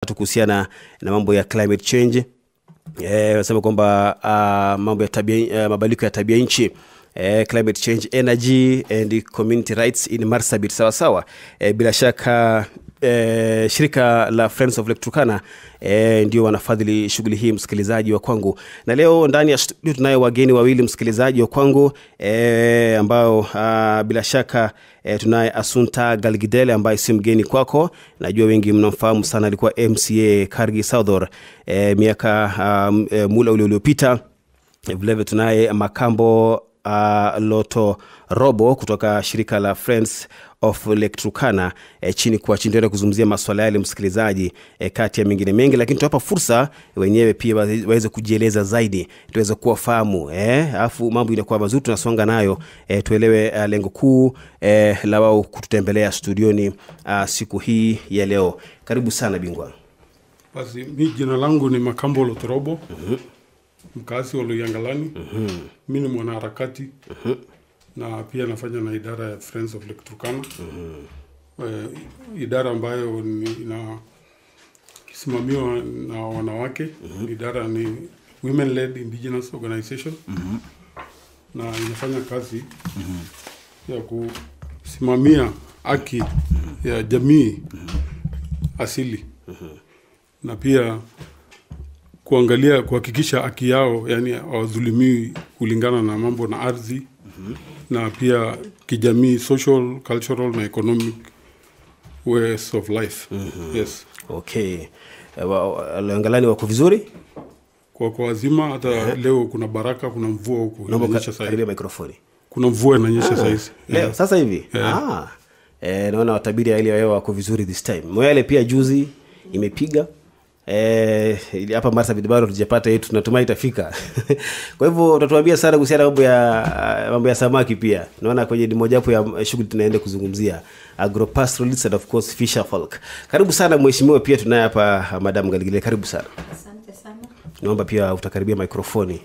Tukuhusiana na mambo ya climate change. Wasema kwamba mambo ya tabia, mabadiliko ya tabia nchi, climate change, energy and community rights in Marsabit. Sawa. Bila shaka shirika la Friends of Lake Turkana ndio wanafadhili shughuli hii, msikilizaji wa kwangu. Na leo ndani ya studio tunaye wageni wawili, msikilizaji wa kwangu, ambao bila shaka tunaye Assunta Galgidele ambaye si mgeni kwako. Najua wengi mnamfahamu sana, alikuwa MCA Kargi Southor miaka mula ule uliopita. Vile tunaye Makambo Loto Robo kutoka shirika la Friends of Lake Turkana chini ndio kuzungumzia masuala yale, msikilizaji, kati ya mengine mengi, lakini tutawapa fursa wenyewe pia waweze kujieleza zaidi, tuweze kuwafahamu alafu mambo inakuwa mazuri, tunasonga nayo tuelewe lengo kuu la wao kututembelea studioni siku hii ya leo. Karibu sana bingwa. Basi mimi jina langu ni Makambo Loto Robo. Mkazi wa Loyangalani. Mimi ni mwanaharakati. Na pia nafanya na idara ya Friends of Lake Turkana. Idara ambayo inasimamiwa na wanawake. Idara ni Women Led Indigenous Organization. Na inafanya kazi ya kusimamia haki ya jamii asili. Na pia kuhakikisha haki yao, yani hawadhulumiwi kulingana na mambo na ardhi, na pia kijamii, social, cultural na economic ways of life. Yes. Okay. Loyangalani wako vizuri? Kwa wazima, hata leo kuna baraka, kuna mvua huko inanyesha sasa hivi. Mikrofoni. Kuna mvua inanyesha sasa hivi. Leo sasa hivi. Naona watabiri hali ya hewa wako vizuri this time. Moyale pia juzi imepiga. Hapa Marsabit bado tujapata yetu, tunatumai itafika. Kwa hivyo utatuambia sana kuhusiana mambo ya samaki pia. Naona kwenye ni moja wapo ya shughuli tunaenda kuzungumzia, agropastoralists and of course fisher folk. Karibu sana mheshimiwa, pia tunaye hapa Madam Galgidele, karibu sana. Asante sana. Naomba pia utakaribia mikrofoni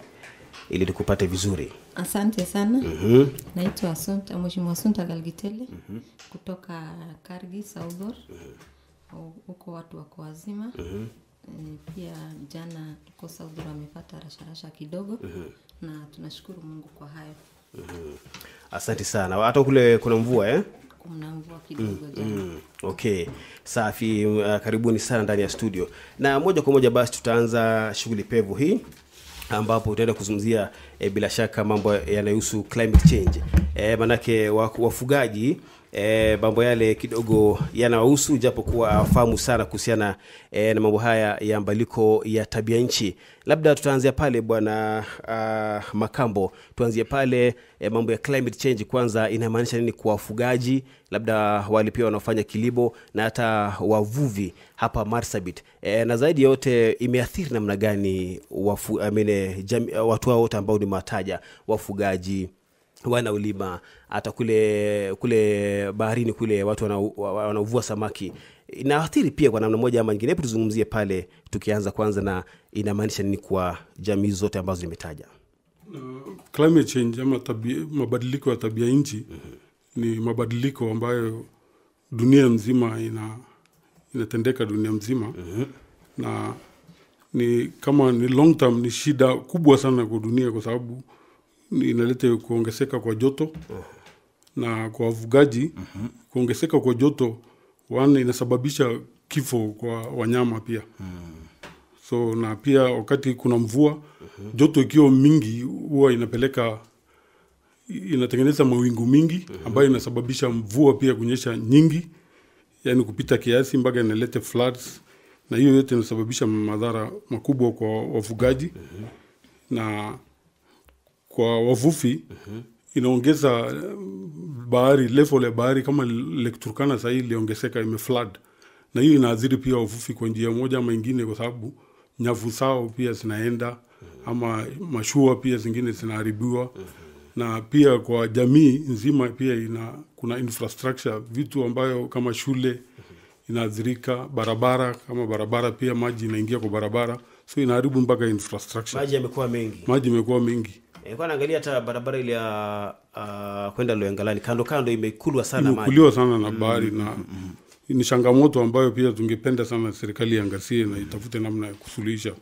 ili tukupate vizuri. Asante sana. Naitwa Assunta, Mheshimiwa Assunta Galgidele kutoka Kargi Southor. Huko watu wako wazima. Pia jana tuko Southor amepata rasharasha kidogo. Na tunashukuru Mungu kwa hayo. Asante sana. Hata kule kuna mvua Kuna mvua kidogo jana. Okay. Safi, karibuni sana ndani ya studio. Na moja kwa moja basi tutaanza shughuli pevu hii, ambapo tutaenda kuzungumzia bila shaka mambo yanayohusu climate change. Manake wafugaji mambo yale kidogo yanawahusu, japo kuwa hawafahamu sana kuhusiana na mambo haya ya mabadiliko ya tabia nchi. Labda tutaanzia pale bwana Makambo, tuanzie pale mambo ya climate change kwanza inamaanisha nini kwa wafugaji, labda wale pia wanaofanya kilimo na hata wavuvi hapa Marsabit, na zaidi yote imeathiri namna gani watu hao wote ambao ni mataja, wafugaji, wanaulima, hata kule baharini kule watu wanaovua samaki, inaathiri pia kwa namna moja ama nyingine. Hebu tuzungumzie pale, tukianza kwanza na inamaanisha nini kwa jamii zote ambazo nimetaja. Climate change ama mabadiliko ya tabia nchi ni mabadiliko ambayo dunia nzima inatendeka dunia nzima. Na ni kama ni long term, ni shida kubwa sana kwa dunia, kwa sababu inaleta kuongezeka kwa joto. Na kwa wafugaji kuongezeka kwa joto inasababisha kifo kwa wanyama pia. So na pia wakati kuna mvua, joto ikiwa mingi huwa inatengeneza mawingu mingi ambayo inasababisha mvua pia kunyesha nyingi, yani kupita kiasi mpaka inaleta floods, na hiyo yote inasababisha madhara makubwa kwa wafugaji. Na kwa wavuvi inaongeza bahari, level ya bahari kama Lake Turkana sasa iliongezeka, imeflood, na hiyo inaathiri pia wavuvi kwa njia moja ama nyingine, kwa sababu nyavu zao pia zinaenda, ama mashua pia zingine zinaharibiwa. Na pia kwa jamii nzima pia kuna infrastructure, vitu ambayo kama shule inaathirika, barabara pia maji inaingia kwa barabara, so inaharibu mpaka infrastructure. Maji yamekuwa mengi. Nilikuwa naangalia hata barabara ile ya kwenda Loyangalani kando imekulwa sana maji. Imekulwa sana na bahari. Na ni changamoto ambayo pia tungependa sana serikali iangazie na itafute namna ya kusuluhisha.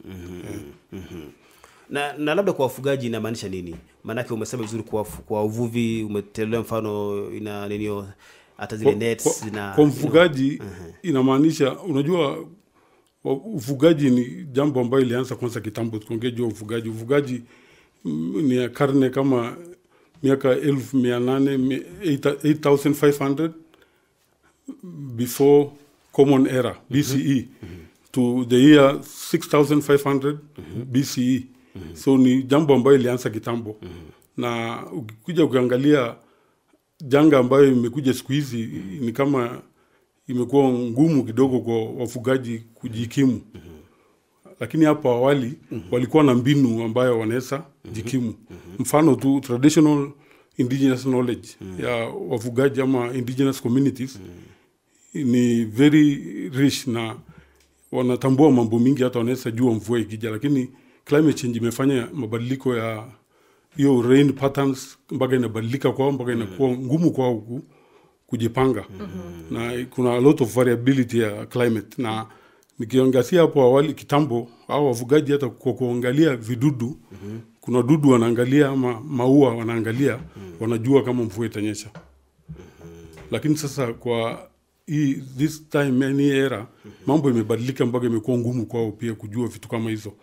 Na labda kwa wafugaji inamaanisha nini? Maanake umesema vizuri kwa uvuvi, umetolea mfano ina nini hata zile nets kwa mfugaji inamaanisha, unajua ufugaji ni jambo ambayo ilianza kwanza kitambo. Tukiongea juu ufugaji ni karne kama miaka 8500 before common era BCE to the year 6500 BCE. So ni jambo ambayo ilianza kitambo. Na ukikuja ukiangalia janga ambayo imekuja siku hizi ni kama imekuwa ngumu kidogo kwa wafugaji kujikimu. Lakini hapo awali walikuwa na mbinu ambayo wanaweza jikimu. Mfano tu traditional indigenous knowledge ya wafugaji ama indigenous communities ni very rich na wanatambua mambo mingi, hata wanaweza jua mvua ikija. Lakini climate change imefanya mabadiliko ya hiyo rain patterns mpaka inabadilika kwao, mpaka inakuwa ngumu kwao kujipanga. Na kuna a lot of variability ya climate. Na nikiangazia hapo awali kitambo au wafugaji hata kwa kuangalia vidudu, kuna dudu wanaangalia ama maua wanaangalia, wanajua kama mvua itanyesha. Lakini sasa kwa this time any era mambo imebadilika mpaka imekuwa ngumu kwao pia kujua vitu kama hizo.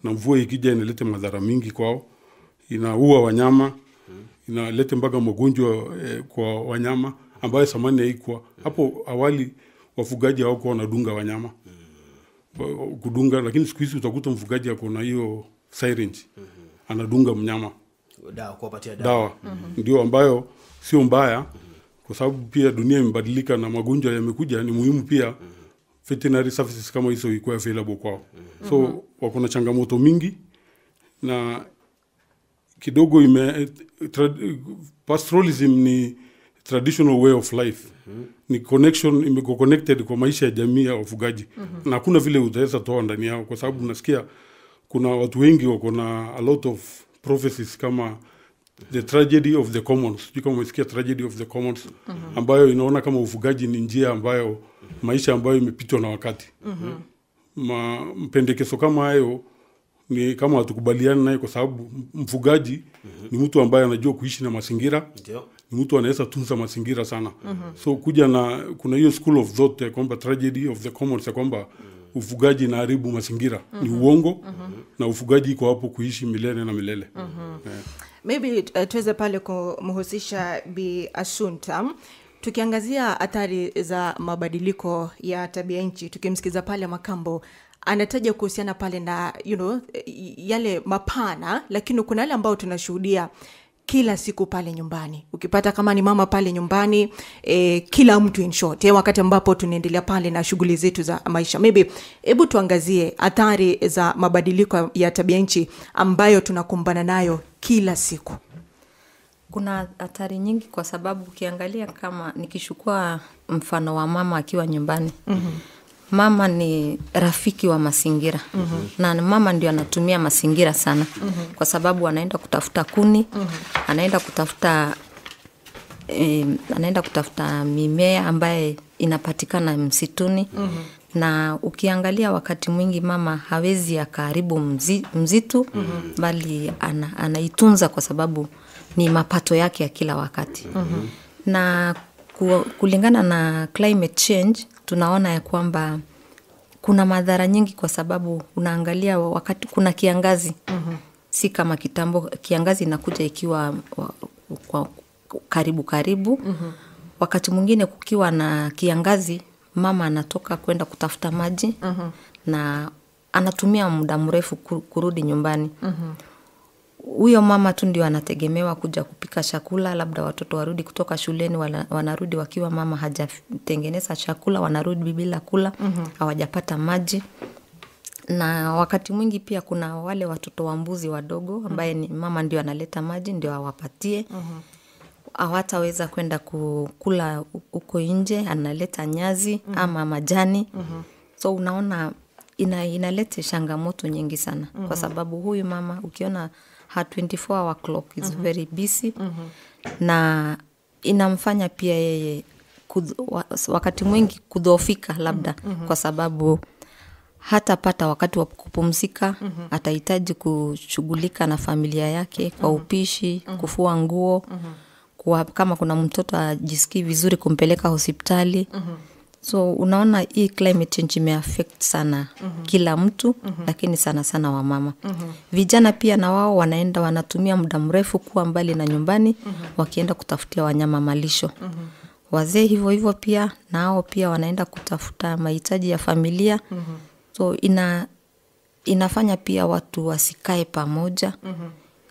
Na mvua ikija inaleta madhara mingi kwao, inaua wanyama, inaleta mpaka magonjwa kwa wanyama ambayo zamani haikuwa. Hapo awali wafugaji hawakuwa wanadunga wanyama kudunga, lakini siku hizi utakuta mfugaji ako na hiyo syringe, anadunga mnyama kuwapatia dawa. Ndio ambayo sio mbaya, kwa sababu pia dunia imebadilika na magonjwa yamekuja. Ni muhimu pia veterinary services kama hizo ikuwe available kwao. So wako na changamoto mingi, na kidogo pastoralism ni traditional way of life. Ni connection, imeko connected kwa maisha ya jamii ya wafugaji. Na hakuna vile utaweza toa ndani yao, kwa sababu nasikia kuna watu wengi wako na a lot of prophecies kama the tragedy of the commons. Sijui kama umesikia tragedy of the commons, ambayo inaona kama ufugaji ni njia ambayo maisha ambayo imepitwa na wakati. Mpendekezo kama hayo ni kama hatukubaliani naye, kwa sababu mfugaji ni mtu ambaye anajua kuishi na mazingira. Ni mtu anaweza tunza mazingira sana. So kuja na kuna hiyo school of thought ya kwamba tragedy of the commons, ya kwamba ufugaji inaharibu mazingira, ni uongo. Na ufugaji iko hapo kuishi milele na milele. Maybe tuweze pale kumhusisha Bi Assunta, tukiangazia athari za mabadiliko ya tabia nchi. Tukimsikiza pale Makambo anataja kuhusiana pale na yale mapana, lakini kuna yale ambao tunashuhudia kila siku pale nyumbani. Ukipata kama ni mama pale nyumbani, kila mtu in short, wakati ambapo tunaendelea pale na shughuli zetu za maisha. Maybe hebu tuangazie athari za mabadiliko ya tabia nchi ambayo tunakumbana nayo kila siku. Kuna athari nyingi, kwa sababu ukiangalia, kama nikishukua mfano wa mama akiwa nyumbani. Mama ni rafiki wa mazingira. Na mama ndio anatumia mazingira sana. Kwa sababu anaenda kutafuta kuni, anaenda kutafuta mimea ambaye inapatikana msituni. Na ukiangalia wakati mwingi mama hawezi akaharibu msitu, bali anaitunza, kwa sababu ni mapato yake ya kila wakati. Na kulingana na climate change tunaona ya kwamba kuna madhara nyingi, kwa sababu unaangalia wakati kuna kiangazi, si kama kitambo. Kiangazi inakuja ikiwa karibu. Wakati mwingine kukiwa na kiangazi, mama anatoka kwenda kutafuta maji, na anatumia muda mrefu kurudi nyumbani. Huyo mama tu ndio anategemewa kuja kupika chakula, labda watoto warudi kutoka shuleni, wanarudi wakiwa mama hajatengeneza chakula, wanarudi bila kula, hawajapata maji. Na wakati mwingi pia kuna wale watoto wa mbuzi wadogo ambaye ni mama ndio analeta maji, ndio awapatie. Hawataweza kwenda kukula huko nje, analeta nyazi ama majani. So unaona inaleta changamoto nyingi sana. Kwa sababu huyu mama, ukiona her 24-hour clock is very busy. Na inamfanya pia yeye wakati mwingi kudhoofika labda kwa sababu hatapata wakati wa kupumzika, atahitaji kushughulika na familia yake kwa upishi, kufua nguo, kama kuna mtoto ajisikii vizuri kumpeleka hospitali. So unaona hii climate change imeaffect sana kila mtu, lakini sana sana wamama. Vijana pia na wao wanatumia muda mrefu kuwa mbali na nyumbani, wakienda kutafutia wanyama malisho. Wazee hivyo pia nao pia wanaenda kutafuta mahitaji ya familia. So inafanya pia watu wasikae pamoja.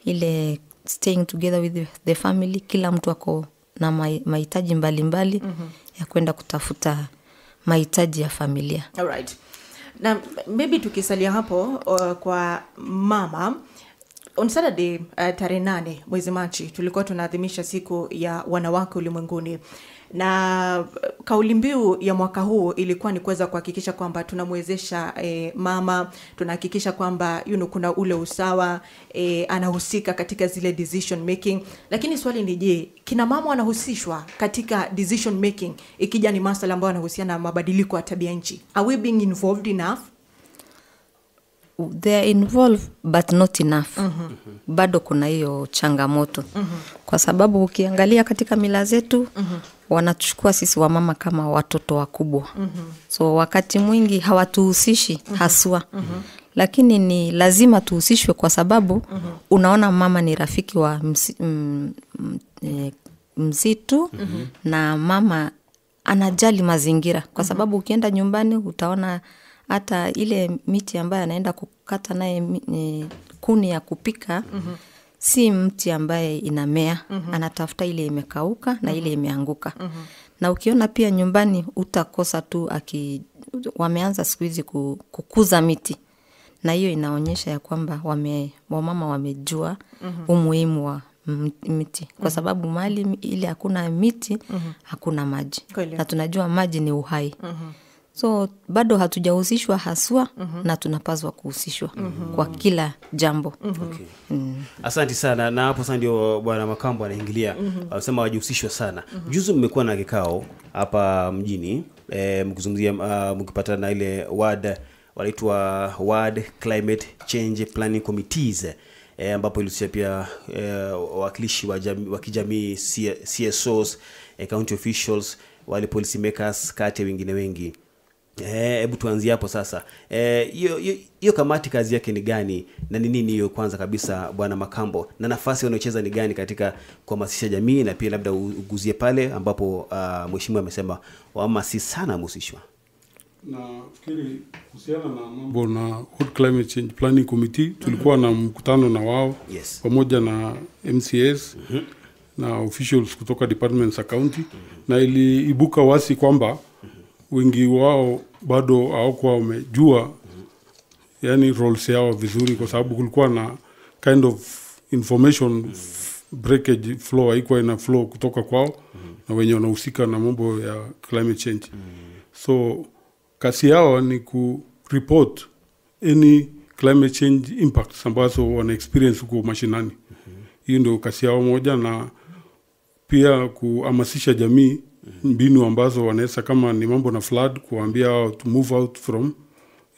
Ile staying together with the family, kila mtu ako na mahitaji mbalimbali ya kwenda kutafuta mahitaji ya familia. Alright. Na maybe tukisalia hapo kwa mama, on Saturday tarehe 8 mwezi Machi tulikuwa tunaadhimisha siku ya wanawake ulimwenguni, na kauli mbiu ya mwaka huu ilikuwa ni kuweza kuhakikisha kwamba tunamwezesha mama, tunahakikisha kwamba kuna ule usawa, anahusika katika zile decision making. Lakini swali ni je, kina mama wanahusishwa katika decision making ikija ni masuala ambayo yanahusiana na mabadiliko ya tabia nchi? Are we being involved enough? They are involved but not enough. Bado kuna hiyo changamoto. Kwa sababu ukiangalia katika mila zetu, wanachukua sisi wamama kama watoto wakubwa. So wakati mwingi hawatuhusishi haswa. Lakini ni lazima tuhusishwe kwa sababu unaona mama ni rafiki wa msitu, na mama anajali mazingira. Kwa sababu ukienda nyumbani utaona hata ile miti ambayo anaenda kukata naye kuni ya kupika, si mti ambaye inamea, anatafuta ile imekauka na ile imeanguka. Na ukiona pia nyumbani utakosa tu wameanza siku hizi kukuza miti, na hiyo inaonyesha ya kwamba wamama wamejua umuhimu wa miti, kwa sababu mahali ile hakuna miti hakuna maji. Na tunajua maji ni uhai. So bado hatujahusishwa haswa, na tunapaswa kuhusishwa kwa kila jambo. Asante sana. Na hapo sasa ndio Bwana Makambo anaingilia. Anasema wajihusishwe sana. Juzi mmekuwa na kikao hapa mjini, mkizungumzia mkipata na ile ward wanaitwa Ward Climate Change Planning Committees, ambapo ilihusisha pia wawakilishi wa kijamii, CSOs, county officials, wale policy makers, kati wengine wengi. Hebu tuanzie hapo sasa. Hiyo kamati kazi yake ni gani, na ni nini hiyo kwanza kabisa Bwana Makambo, na nafasi wanaocheza ni gani katika kuhamasisha jamii, na pia labda uguzie pale ambapo mheshimiwa amesema wamama si sana mhusishwa? Na fikiri kuhusiana na mambo na World Climate Change Planning Committee, tulikuwa na mkutano na wao pamoja na MCS na officials kutoka departments za county, na iliibuka wasi kwamba wengi wao bado hawakuwa wamejua yani roles yao vizuri, kwa sababu kulikuwa na kind of information breakage flow, haikuwa ina flow kutoka kwao na wenye wanahusika na mambo ya climate change. So kasi yao ni ku report any climate change impacts ambazo wana experience huko mashinani. Hiyo ndio kasi yao moja, na pia kuhamasisha jamii mbinu ambazo wanaweza, kama ni mambo na flood, kuambia wao to move out from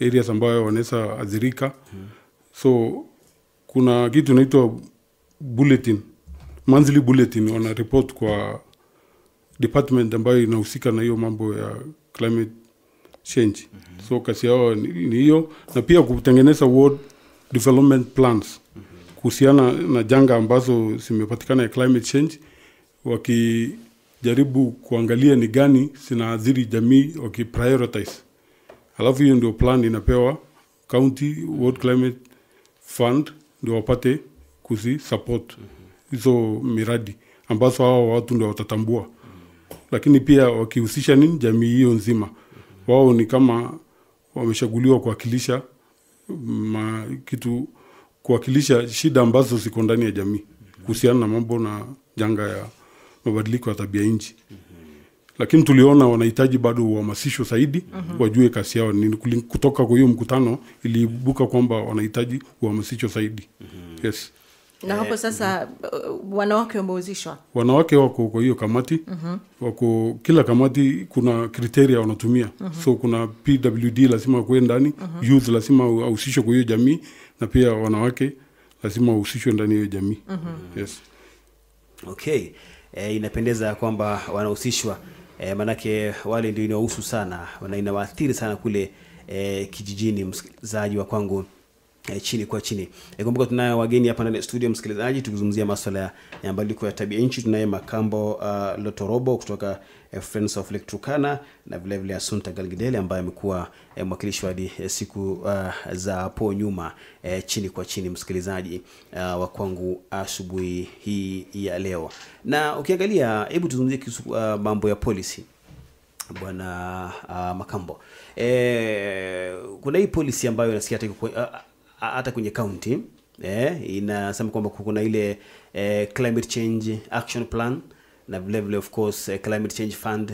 areas ambayo wanaweza adhirika. So kuna kitu inaitwa bulletin, monthly bulletin, wana report kwa department ambayo inahusika na hiyo mambo ya climate change. So kasi yao ni hiyo, na pia kutengeneza world development plans kuhusiana na janga ambazo zimepatikana ya climate change, wakijaribu kuangalia ni gani zinaathiri jamii, wakiprioritize. Alafu hiyo ndio plan inapewa county World Climate Fund, ndio wapate kuzi support hizo miradi ambazo hao watu ndio watatambua. Lakini pia wakihusisha nini jamii hiyo nzima, wao ni kama wameshaguliwa kuwakilisha kuwakilisha shida ambazo ziko ndani ya jamii kuhusiana na mambo na janga ya mabadiliko ya tabia nchi. Lakini tuliona wanahitaji bado uhamasisho zaidi, wajue kasi yao ni kutoka kwa hiyo mkutano iliibuka kwamba wanahitaji uhamasisho zaidi. Yes. Na hapo sasa wanawake wamehusishwa. Wanawake wako kwa hiyo kamati. Wako kila kamati kuna kriteria wanatumia. So kuna PWD lazima kuwe ndani, youth lazima wahusishwe kwa hiyo jamii, na pia wanawake lazima wahusishwe ndani ya hiyo jamii. Yes. Okay. Inapendeza kwamba wanahusishwa, manake wale ndio inahusu sana, inawaathiri sana kule kijijini, msikilizaji wa kwangu chini kwa chini. Kumbuka tunayo wageni hapa ndani ya studio msikilizaji, tukizungumzia masuala ya mabadiliko ya tabia nchi. Tunaye Makambo Lotorobo kutoka Friends of Lake Turkana, na vile vile Assunta Galgidele ambaye amekuwa mwakilishi hadi siku za hapo nyuma chini kwa chini, msikilizaji wa kwangu asubuhi hii ya leo. Na ukiangalia, hebu tuzungumzie mambo ya policy bwana Makambo. Kuna hii policy ambayo nasikia hata kwenye county inasema kwamba kuna ile climate change action plan, na vile vile of course climate change fund.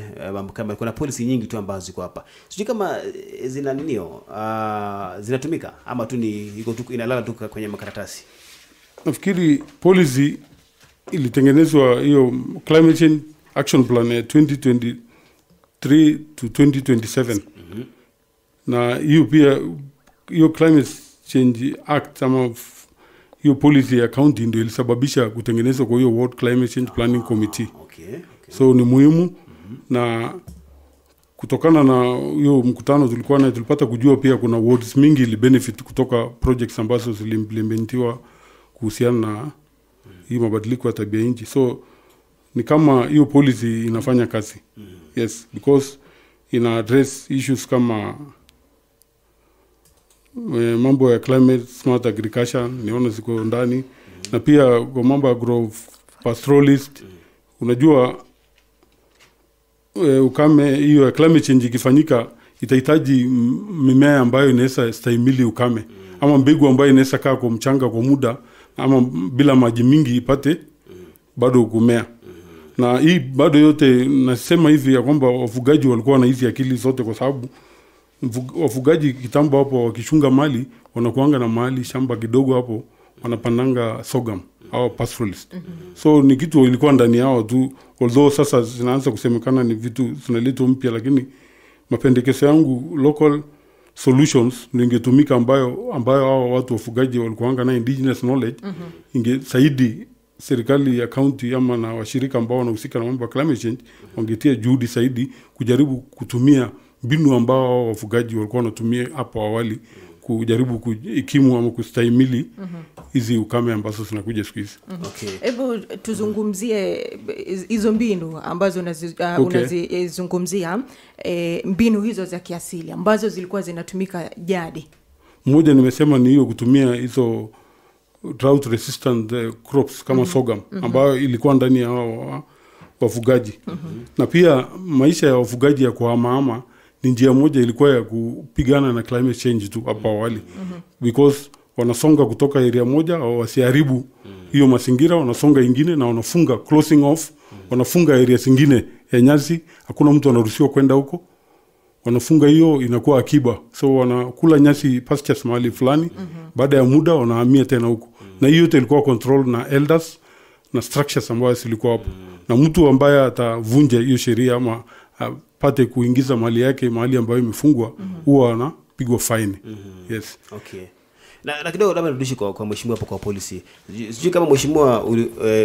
Kama kuna policy nyingi tu ambazo ziko hapa, sijui kama zina ninio zinatumika ama tu ni iko tu inalala tu kwenye makaratasi. Nafikiri policy ilitengenezwa, hiyo climate change action plan 2023 to 2027. Na hiyo pia hiyo climate change act ama hiyo policy ya county ndio ilisababisha kutengenezwa kwa hiyo World Climate Change Planning Committee. Okay. So ni muhimu, na kutokana na hiyo mkutano tulipata kujua pia kuna wards mingi ili benefit kutoka projects ambazo ziliimplementiwa kuhusiana na hii mabadiliko ya tabia nchi. So ni kama hiyo policy inafanya kazi. Yes, because ina address issues kama mambo ya climate smart agriculture, niona ziko ndani, na pia kwa mambo ya agropastoralist. Unajua ukame, hiyo climate change ikifanyika itahitaji mimea ambayo inaweza stahimili ukame, ama mbegu ambayo inaweza kaa kwa mchanga kwa muda, ama bila maji mingi ipate bado kumea. Na hii bado yote nasema hivi ya kwamba wafugaji walikuwa na hizi akili zote, kwa sababu wafugaji kitambo hapo wakichunga mali wanakuanga na mali shamba kidogo hapo, wanapandanga sorghum au pastoralist. So ni kitu ilikuwa ndani yao tu, although sasa zinaanza kusemekana ni vitu zinaletwa mpya, lakini mapendekezo yangu local solutions ningetumika ambayo hao watu wafugaji walikuanga na indigenous knowledge. Ingesaidi serikali ya county ama na washirika ambao wanahusika na mambo ya climate change, wangetia juhudi zaidi kujaribu kutumia mbinu ambao wafugaji walikuwa wanatumia hapo awali kujaribu kuikimu ama kustahimili hizi ukame ambazo zinakuja siku hizi. Okay. Hebu tuzungumzie hizo mbinu ambazo unazizungumzia, mbinu hizo za kiasili ambazo zilikuwa zinatumika jadi. Mmoja nimesema ni hiyo kutumia hizo drought resistant crops kama sorghum ambayo ilikuwa ndani ya wafugaji. Na pia maisha ya wafugaji ya kuhamahama ni njia moja ilikuwa ya kupigana na climate change tu hapa awali. Because wanasonga kutoka area moja au wasiharibu hiyo mazingira, wanasonga ingine na wanafunga closing off, wanafunga area zingine ya nyasi, hakuna mtu anaruhusiwa kwenda huko. Wanafunga hiyo, inakuwa akiba. So wanakula nyasi pastures mahali fulani, baada ya muda wanahamia tena huko. Na hiyo yote ilikuwa control na elders na structures ambazo zilikuwa hapo. Na mtu ambaye atavunja hiyo sheria ama pate kuingiza mali yake mahali ambayo imefungwa, huwa anapigwa fine. Yes. Okay. Na kidogo labda nirudishe kwa mheshimiwa hapo kwa policy. Sijui kama mheshimiwa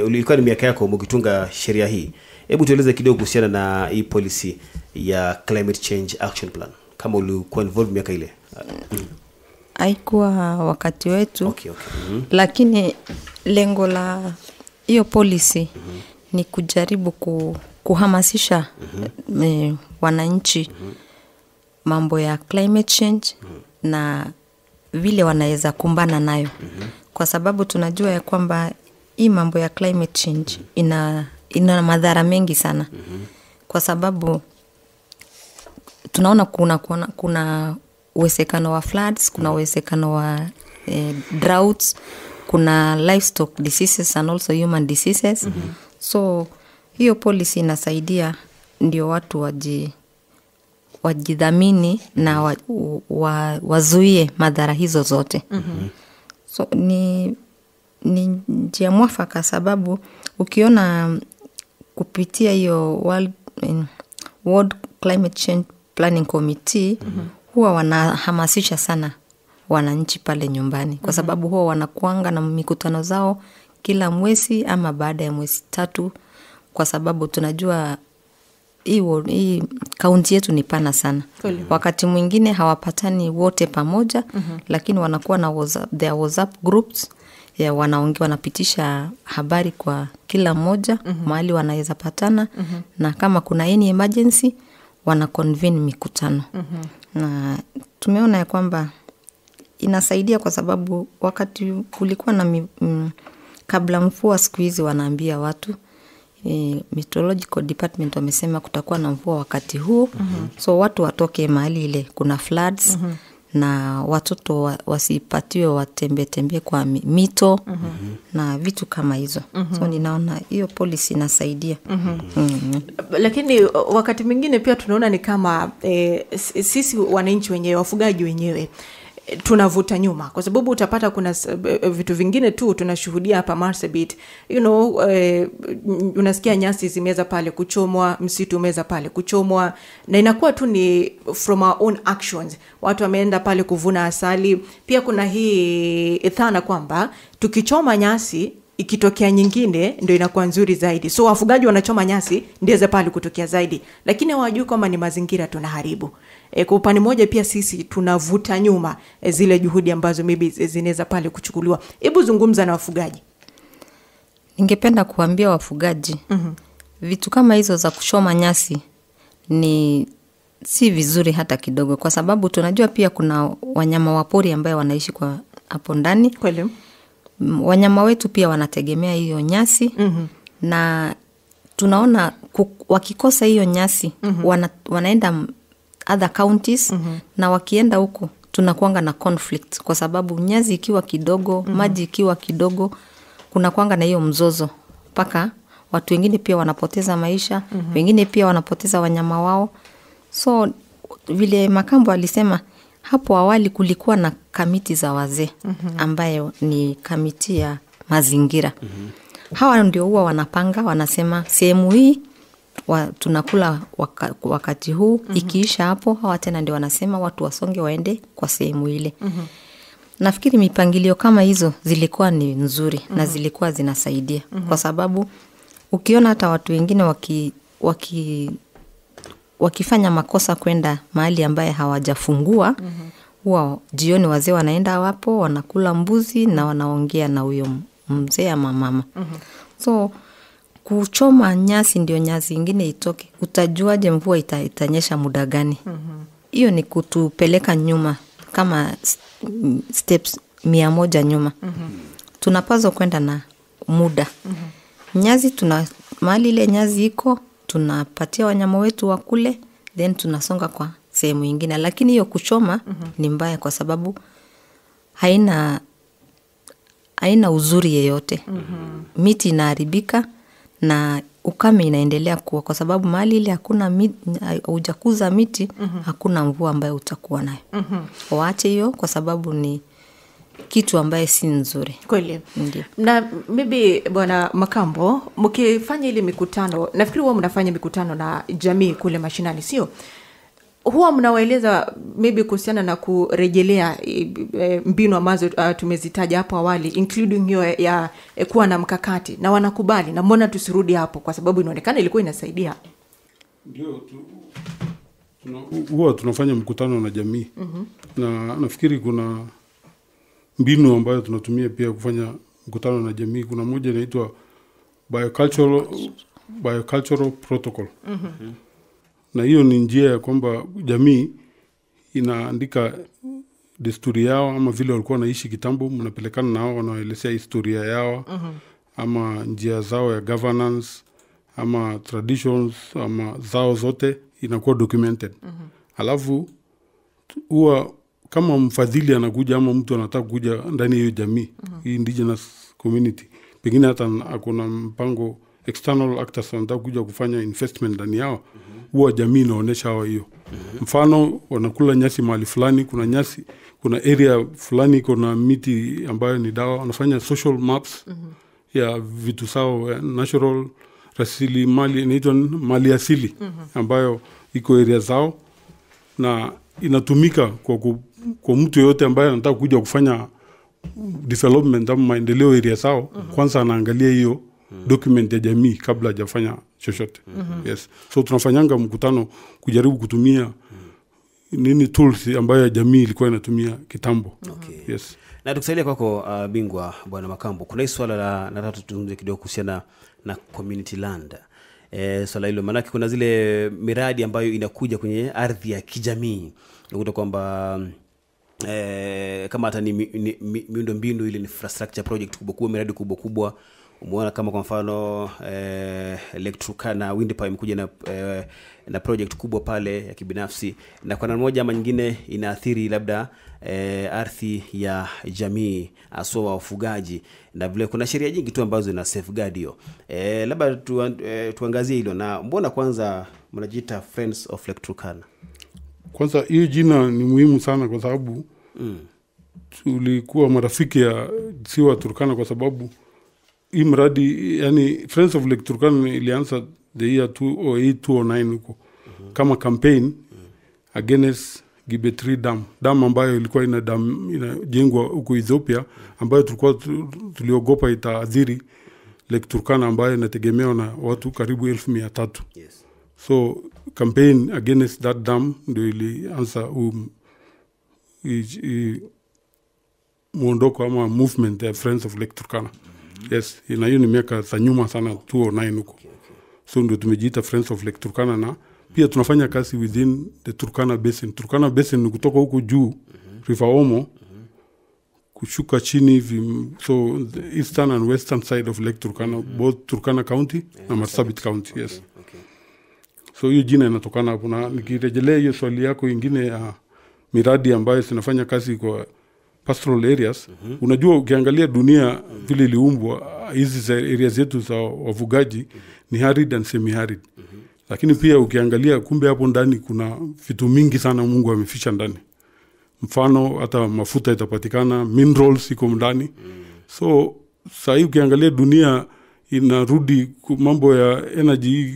ulikuwa ni miaka yako mkitunga sheria hii. Hebu tueleze kidogo kuhusiana na hii policy ya climate change action plan, kama ulikuwa involved miaka ile. Haikuwa wakati wetu. Okay. Lakini lengo la hiyo policy ni kujaribu kuhamasisha wananchi mambo ya climate change na vile wanaweza kumbana nayo. Kwa sababu tunajua ya kwamba hii mambo ya climate change ina madhara mengi sana. Kwa sababu tunaona kuna uwezekano wa floods, kuna uwezekano wa droughts, kuna livestock diseases and also human diseases. So hiyo policy inasaidia ndio watu wajidhamini na wazuie madhara hizo zote. So ni njia mwafaka, sababu ukiona kupitia hiyo World Climate Change Planning Committee huwa wanahamasisha sana wananchi pale nyumbani, kwa sababu huwa wanakuanga na mikutano zao kila mwezi ama baada ya mwezi 3, kwa sababu tunajua hii kaunti yetu ni pana sana. Wakati mwingine hawapatani wote pamoja, lakini wanakuwa na WhatsApp groups ya wanaongea, wanapitisha habari kwa kila mmoja mahali wanaweza patana, na kama kuna any emergency wana convene mikutano. Na tumeona ya kwamba inasaidia, kwa sababu wakati kulikuwa na kabla mvua, siku hizi wanaambia watu meteorological department wamesema kutakuwa na mvua wakati huu, so watu watoke mahali ile kuna floods, na watoto wasipatiwe watembe kwa mito na vitu kama hizo. So ninaona hiyo policy inasaidia. Lakini wakati mwingine pia tunaona ni kama sisi wananchi wenyewe, wafugaji wenyewe tunavuta nyuma, kwa sababu utapata kuna vitu vingine tu tunashuhudia hapa Marsabit, unasikia nyasi zimeweza pale kuchomwa, msitu umeweza pale kuchomwa, na inakuwa tu ni from our own actions. Watu wameenda pale kuvuna asali. Pia kuna hii dhana kwamba tukichoma nyasi ikitokea nyingine ndio inakuwa nzuri zaidi, so wafugaji wanachoma nyasi ndiweze pale kutokea zaidi, lakini hawajui kwamba ni mazingira tunaharibu. Kwa upande mmoja pia sisi tunavuta nyuma zile juhudi ambazo maybe zinaweza pale kuchukuliwa. Hebu zungumza na wafugaji. Ningependa kuambia wafugaji vitu kama hizo za kuchoma nyasi ni si vizuri hata kidogo, kwa sababu tunajua pia kuna wanyama wapori ambao wanaishi kwa hapo ndani. Kweli. Wanyama wetu pia wanategemea hiyo nyasi, na tunaona wakikosa hiyo nyasi wanaenda other counties, na wakienda huko tunakuanga na conflict, kwa sababu nyasi ikiwa kidogo, maji ikiwa kidogo, kuna kuanga na hiyo mzozo, paka watu wengine pia wanapoteza maisha, wengine pia wanapoteza wanyama wao. So vile Makambo alisema hapo awali, kulikuwa na kamiti za wazee ambayo ni kamiti ya mazingira. Hawa ndio huwa wanapanga, wanasema sehemu hii tunakula wakati huu, ikiisha hapo hawa tena ndio wanasema watu wasonge waende kwa sehemu ile. Nafikiri mipangilio kama hizo zilikuwa ni nzuri na zilikuwa zinasaidia, kwa sababu ukiona hata watu wengine wakifanya makosa kwenda mahali ambaye hawajafungua, huwa jioni wazee wanaenda wapo, wanakula mbuzi na wanaongea na huyo mzee ama mama. So kuchoma nyasi ndio nyasi ingine itoke. Utajuaje mvua itanyesha muda gani? Hiyo ni kutupeleka nyuma kama steps 100 nyuma. Tunapaswa kwenda na muda. Nyasi mahali ile nyasi iko, tunapatia wanyama wetu wakule, then tunasonga kwa sehemu nyingine. Lakini hiyo kuchoma ni mbaya, kwa sababu haina uzuri yeyote. Miti inaharibika na ukame inaendelea kuwa, kwa sababu mahali ile hakuna hujakuza miti, hakuna mvua ambayo utakuwa nayo. Waache hiyo, kwa sababu ni kitu ambaye si nzuri. Kweli. Na maybe Bwana Makambo, mkifanya ile mikutano, nafikiri huwa mnafanya mikutano na jamii kule mashinani, sio? Huwa mnawaeleza maybe kuhusiana na kurejelea mbinu ambazo tumezitaja hapo awali, including hiyo ya kuwa na mkakati, na wanakubali, na mbona tusirudi hapo, kwa sababu inaonekana ilikuwa inasaidia. Ndio huwa tunafanya mkutano na jamii. Na nafikiri kuna mbinu ambayo tunatumia pia kufanya mkutano na jamii. Kuna moja inaitwa biocultural protocol. Na hiyo ni njia ya kwamba jamii inaandika desturi yao, ama vile walikuwa naishi kitambo, mnapelekana na hao, wanaelezea historia yao, ama njia zao ya governance, ama traditions, ama zao zote inakuwa documented. Alafu huwa kama mfadhili anakuja, ama mtu anataka kuja ndani hiyo jamii, hii indigenous community, pengine hata akuna mpango external actors wanataka kuja kufanya investment ndani yao, huwa jamii inaonesha hawa hiyo. Mfano wanakula nyasi mahali fulani, kuna area fulani kuna miti ambayo ni dawa, wanafanya social maps ya vitu sawa, natural rasilimali, inaitwa mali asili ambayo iko area zao, na inatumika kwa mtu yote ambaye anataka kuja kufanya development ama maendeleo area zao. Kwanza anaangalia hiyo document ya jamii kabla hajafanya chochote. Yes. So tunafanyanga mkutano kujaribu kutumia tools ambayo jamii ilikuwa inatumia kitambo. Okay. Yes. Na tukisalia kwako bingwa Bwana Makambo, kuna swala la nataka tuzungumzie kidogo kuhusiana na community land. Swala hilo maana kuna zile miradi ambayo inakuja kwenye ardhi ya kijamii. Unakuta kwamba kama hata ni miundo mbinu ile infrastructure project kubwa, miradi kubwa. Umeona kama kwa mfano Electrocana Windpipe imekuja na project kubwa pale ya kibinafsi, na kwa namna moja ama nyingine inaathiri labda ardhi ya jamii, hasa wafugaji, na vile kuna sheria nyingi tu ambazo zina safeguard hiyo. Labda tuangazie hilo, na mbona kwanza mnajiita Friends of Electrocana? Kwanza hiyo jina ni muhimu sana kwa sababu tulikuwa marafiki ya Siwa Turkana, kwa sababu hii mradi, yani Friends of Lake Turkana ilianza the year 2008-2009 huko kama campaign against Gibetri dam ambayo ilikuwa inajengwa huko Ethiopia, ambayo tuliogopa itaadhiri Lake Turkana ambayo inategemewa na watu karibu 1,300. Yes. So campaign against that dam ndio ilianza muondoko ama movement ya Friends of Lake Turkana. Yes, na hiyo ni miaka za nyuma sana, 2009 huko. So ndio tumejiita Friends of Lake Turkana, na pia tunafanya kazi within the Turkana Basin. Turkana Basin ni kutoka huko juu River Omo kushuka chini hivi, so the eastern and western side of Lake Turkana, both Turkana County na Marsabit County. Yes. Okay. So hiyo jina inatokana hapo, na nikirejelea hiyo swali yako ingine ya miradi ambayo tunafanya kazi kwa pastoral areas. Unajua ukiangalia dunia vile iliumbwa, hizi areas zetu za wafugaji ni arid and semi arid. Lakini pia ukiangalia kumbe hapo ndani kuna vitu mingi sana Mungu ameficha ndani. Mfano hata mafuta itapatikana, minerals iko ndani. So sasa ukiangalia dunia inarudi mambo ya energy,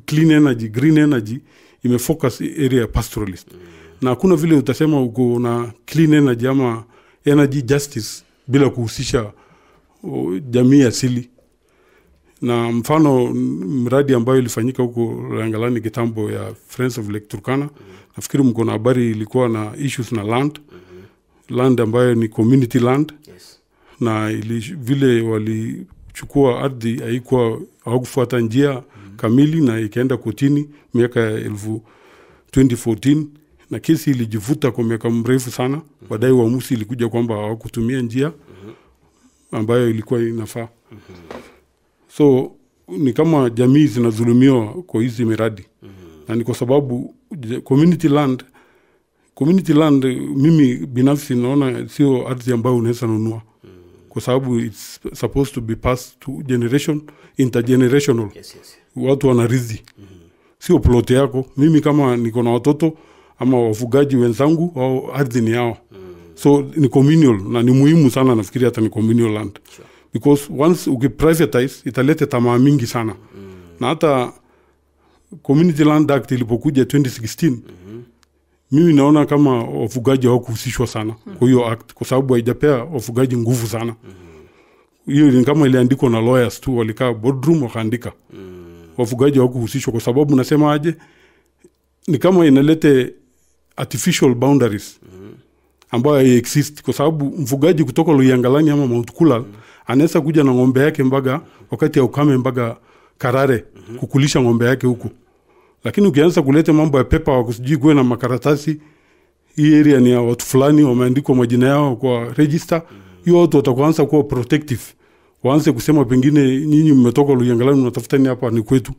clean energy, green energy, imefocus area pastoralist. Na hakuna vile utasema uko na clean energy ama energy justice bila kuhusisha jamii asili. Na mfano mradi ambayo ilifanyika huko Rangalani kitambo ya Friends of Lake Turkana, nafikiri mko na habari, ilikuwa na issues na land ambayo ni community land. Yes. Na vile walichukua ardhi hawakufuata njia kamili, na ikaenda kotini miaka ya 2014, na kesi ilijivuta kwa miaka mrefu sana. Baadaye uamuzi ilikuja kwamba hawakutumia njia ambayo ilikuwa inafaa. So ni kama jamii zinadhulumiwa kwa hizi miradi. Na ni kwa sababu community land mimi binafsi naona sio ardhi ambayo unaweza nunua. Kwa sababu it's supposed to be passed to intergenerational. Yes. Watu wanarithi. Sio plot yako. Mimi kama niko na watoto ama wafugaji wenzangu, au ardhi ni yao. So ni communal, na ni muhimu sana nafikiri hata ni communal land. Sure. Because once ukiprivatize italeta tamaa mingi sana. Na hata Community Land Act ilipokuja 2016, mimi naona kama wafugaji hawakuhusishwa sana kwa hiyo act, kwa sababu haijapea wafugaji nguvu sana. Hiyo ni kama iliandikwa na lawyers tu, walikaa boardroom wakaandika. Wafugaji hawakuhusishwa kwa sababu nasema aje, ni kama inalete artificial boundaries ambayo exist, kwa sababu mfugaji kutoka Loyangalani ama Mount Kulal anaweza kuja na ng'ombe yake mbaga wakati ya ukame mbaga Karare kukulisha ng'ombe yake huko. Lakini ukianza kuleta mambo ya pepa wakusijui kuwe na makaratasi, hii area ni ya watu fulani wameandikwa majina yao kwa register, hiyo watu watakuanza kuwa protective. Waanze kusema pengine nyinyi mmetoka Loyangalani mnatafuta ni hapa ni kwetu.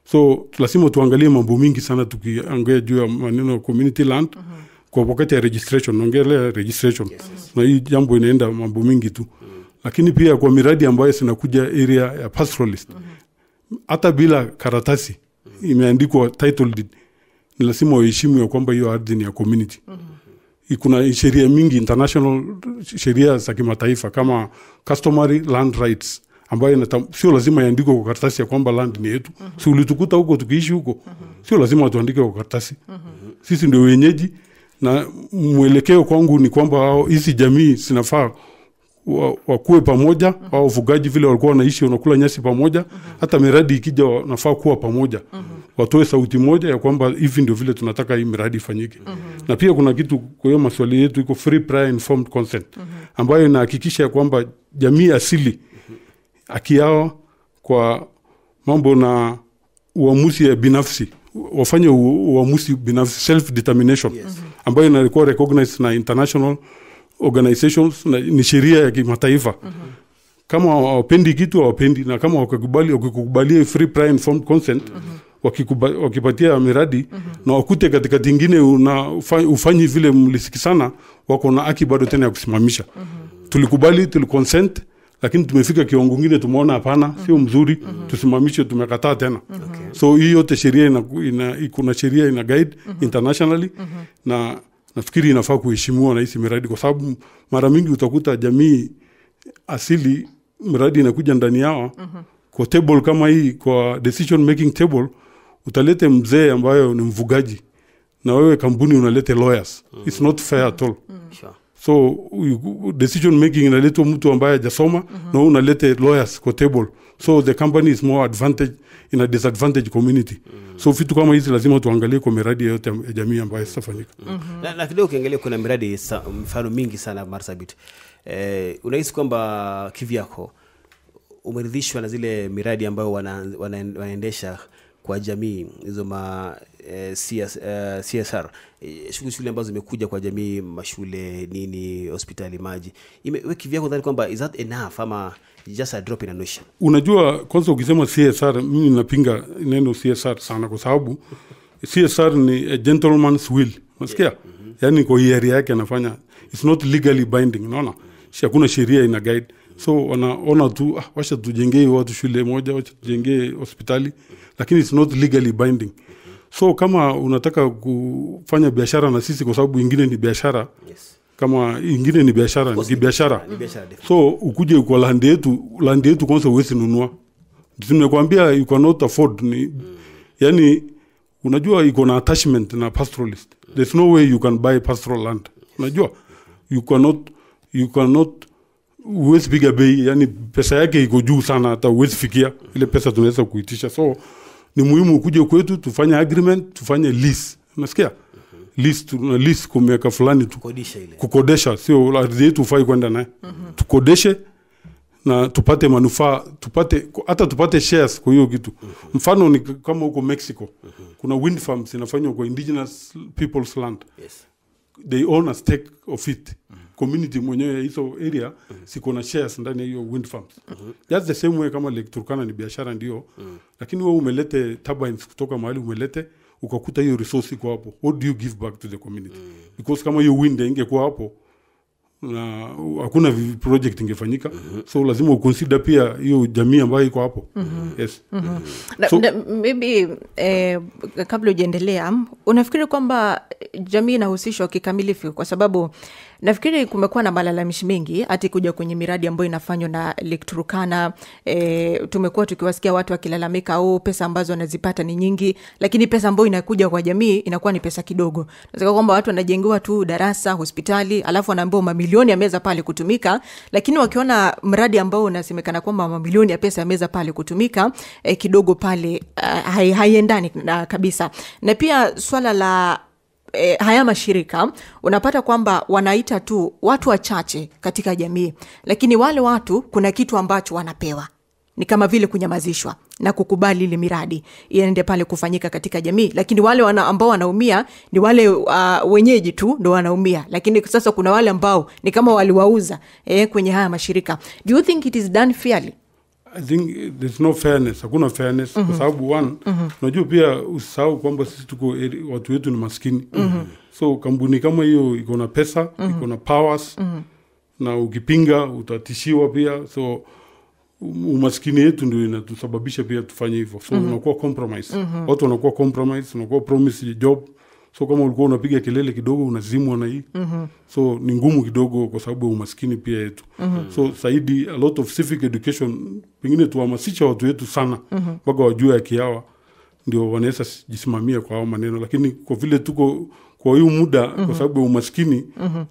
So lazima tuangalie mambo mingi sana tukiongea juu ya maneno ya community land. Kwa wakati ya registration, ongelea registration. Na hii jambo inaenda mambo mingi tu. Lakini pia kwa miradi ambayo zinakuja area ya pastoralist, hata bila karatasi imeandikwa title deed, ni lazima waheshimu ya kwamba hiyo ardhi ni ya community. Kuna sheria mingi, international sheria za kimataifa kama customary land rights, ambayo sio lazima iandikwe kwa karatasi ya kwamba land ni yetu. Si ulitukuta huko tukiishi huko, sio lazima tuandike kwa karatasi. Sisi ndio wenyeji, na mwelekeo kwangu ni kwamba hizi jamii zinafaa wakuwe pamoja, au wafugaji vile walikuwa wanaishi wanakula nyasi pamoja, hata miradi ikija wanafaa kuwa pamoja. Watoe sauti moja ya kwamba hivi ndio vile tunataka hii miradi ifanyike. Na pia kuna kitu kwa hiyo maswali yetu iko free prior informed consent, ambayo inahakikisha ya kwamba jamii asili haki yao kwa mambo na uamuzi ya binafsi, wafanye uamuzi binafsi, self determination, ambayo inakuwa recognized na international organizations na ni sheria ya kimataifa. Kama wapendi kitu wapendi, na kama wakikubalia free prior informed consent, wakipatia miradi na wakute katika tingine ufanyi vile mlisikisana, wako na haki bado tena ya kusimamisha. Tulikubali, tuliconsent, lakini tumefika kiwango kingine tumeona hapana, sio mzuri, tusimamishe, tumekataa tena. So hii yote sheria kuna sheria ina guide internationally, na nafikiri inafaa kuheshimiwa na hizi miradi, kwa sababu mara mingi utakuta jamii asili miradi inakuja ndani yao. Kwa table kama hii, kwa decision making table, utalete mzee ambayo ni mfugaji, na wewe kampuni unalete lawyers. It's not fair at all. So decision making inaletwa mtu ambaye hajasoma, na unalete lawyers kwa table. So the company is more advantage in a disadvantage community. So vitu kama hizi lazima tuangalie kwa miradi yote ya jamii ambayo itafanyika. Na kidogo ukiangalia kuna miradi mfano mingi sana Marsabit. Unahisi kwamba kivyako umeridhishwa na zile miradi ambayo wanaendesha kwa jamii, hizo CSR, shughuli ambazo zimekuja kwa jamii, mashule, nini, hospitali, maji? Wewe kivyako unadhani kwamba is that enough ama just a drop in an ocean? Unajua, kwanza ukisema CSR, mimi napinga neno CSR sana, kwa sababu CSR ni a gentleman's will. Unasikia? Yani kwa hiari yake anafanya, it's not legally binding, unaona? Hakuna sheria ina guide. So wanaona tu wacha tujengee watu shule moja, wacha tujengee hospitali, lakini it's not legally binding. So kama unataka kufanya biashara na sisi, kwa sababu ingine ni biashara, kama ingine ni biashara, ni biashara. So ukuje kwa land yetu kwanza uwezi nunua. Tumekwambia you cannot afford yani unajua iko na attachment na pastoralist. There's no way you can buy pastoral land. Unajua you cannot uwezi piga bei, yani pesa yake iko juu sana, hata uwezi fikia ile pesa tunaweza kuitisha. So ni muhimu ukuje kwetu tufanye agreement, tufanye lease. Unasikia? Lease kwa miaka fulani kukodesha, sio ardhi yetu ufai kwenda naye. Tukodeshe na tupate manufaa, tupate shares kwa hiyo kitu. Mfano ni kama huko Mexico, kuna wind farms inafanywa kwa indigenous people's land. They own a stake of it. Community mwenyewe hizo area siko na shares ndani ya hiyo wind farms. Just the same way kama Lake Turkana ni biashara ndio, lakini wewe umelete turbines kutoka mahali umelete, ukakuta hiyo resource iko hapo. What do you give back to the community? Because kama hiyo wind ingekuwa hapo na hakuna project ingefanyika. So lazima uconsider pia hiyo jamii ambayo iko hapo. Yes. So, maybe kabla ujiendelea, unafikiri kwamba jamii inahusishwa kikamilifu? Kwa sababu nafikiri kumekuwa na malalamishi mengi ati kuja kwenye miradi ambayo inafanywa na Lake Turkana. Tumekuwa tukiwasikia watu wakilalamika pesa ambazo wanazipata ni nyingi, lakini pesa ambayo inakuja kwa jamii inakuwa ni pesa kidogo. Nasema kwamba watu wanajengewa tu darasa, hospitali, alafu wanaambiwa mamilioni ya meza pale kutumika, lakini wakiona mradi ambao unasemekana kwamba mamilioni ya pesa ya meza pale kutumika, kidogo pale haiendani kabisa. Na pia swala la haya mashirika, unapata kwamba wanaita tu watu wachache katika jamii, lakini wale watu kuna kitu ambacho wanapewa. Ni kama vile kunyamazishwa na kukubali ile miradi iende pale kufanyika katika jamii, lakini wale ambao wanaumia ni wale wenyeji tu ndio wanaumia. Lakini sasa kuna wale ambao ni kama waliwauza kwenye haya mashirika. Do you think it is done fairly? I think there's no fairness. Hakuna fairness kwa sababu unajua pia usahau kwamba sisi tuko watu wetu ni maskini. So kampuni kama hiyo iko na pesa, iko na powers, na ukipinga utatishiwa pia. So umaskini yetu ndio inatusababisha pia tufanye hivyo. So unakuwa compromise. Watu wanakuwa compromise, unakuwa promise job. So kama ulikuwa unapiga kelele kidogo unazimwa na hii. So ni ngumu kidogo kwa sababu umaskini pia yetu. So saidi a lot of civic education, pengine tuhamasisha watu wetu sana mpaka wajue haki yao, ndio wanaweza jisimamia kwa hao maneno. Lakini kwa vile tuko kwa hiyo muda kwa sababu umaskini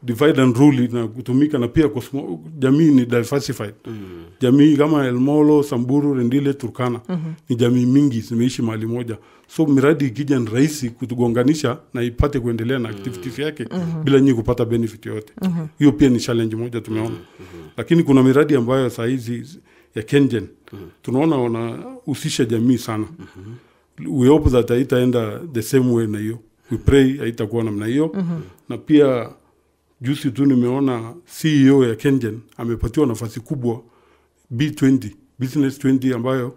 divide and rule na kutumika, na pia kwa jamii ni diversified. Jamii kama El Molo, Samburu, Rendile, Turkana ni jamii mingi zimeishi mahali moja. So miradi ikija ni rahisi kutugonganisha na ipate kuendelea na activities yake bila nyinyi kupata benefit yote. Hiyo pia ni challenge moja tumeona. Lakini kuna miradi ambayo saa hizi ya KenGen tunaona wanahusisha jamii sana. We hope that haitaenda the same way na hiyo. We pray haitakuwa namna hiyo. Na pia juzi tu nimeona CEO ya KenGen amepatiwa nafasi kubwa B20, Business 20, ambayo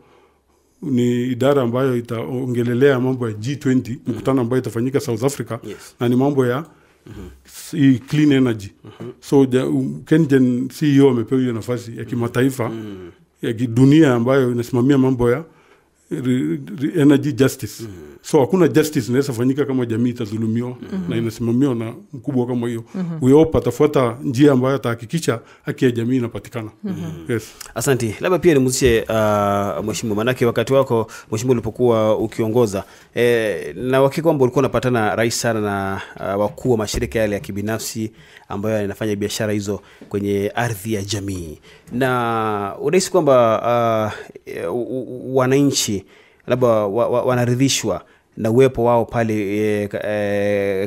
ni idara ambayo itaongelelea mambo ya G20, mkutano ambayo itafanyika South Africa. Na ni mambo ya clean energy. So KenGen CEO amepewa hiyo nafasi ya kimataifa ya kidunia ambayo inasimamia mambo ya energy justice. So hakuna justice inaweza fanyika kama jamii itadhulumiwa na inasimamiwa na mkubwa kama hiyo. We hope atafuata njia ambayo atahakikisha haki ya jamii inapatikana. Yes. Asante. Labda pia nimuzishe mheshimiwa, manake wakati wako mheshimiwa ulipokuwa ukiongoza na wakati kwamba ulikuwa unapatana rais sana na wakuu wa mashirika yale ya kibinafsi ambayo yanafanya biashara hizo kwenye ardhi ya jamii, na unahisi kwamba wananchi labda wanaridhishwa na uwepo wao pale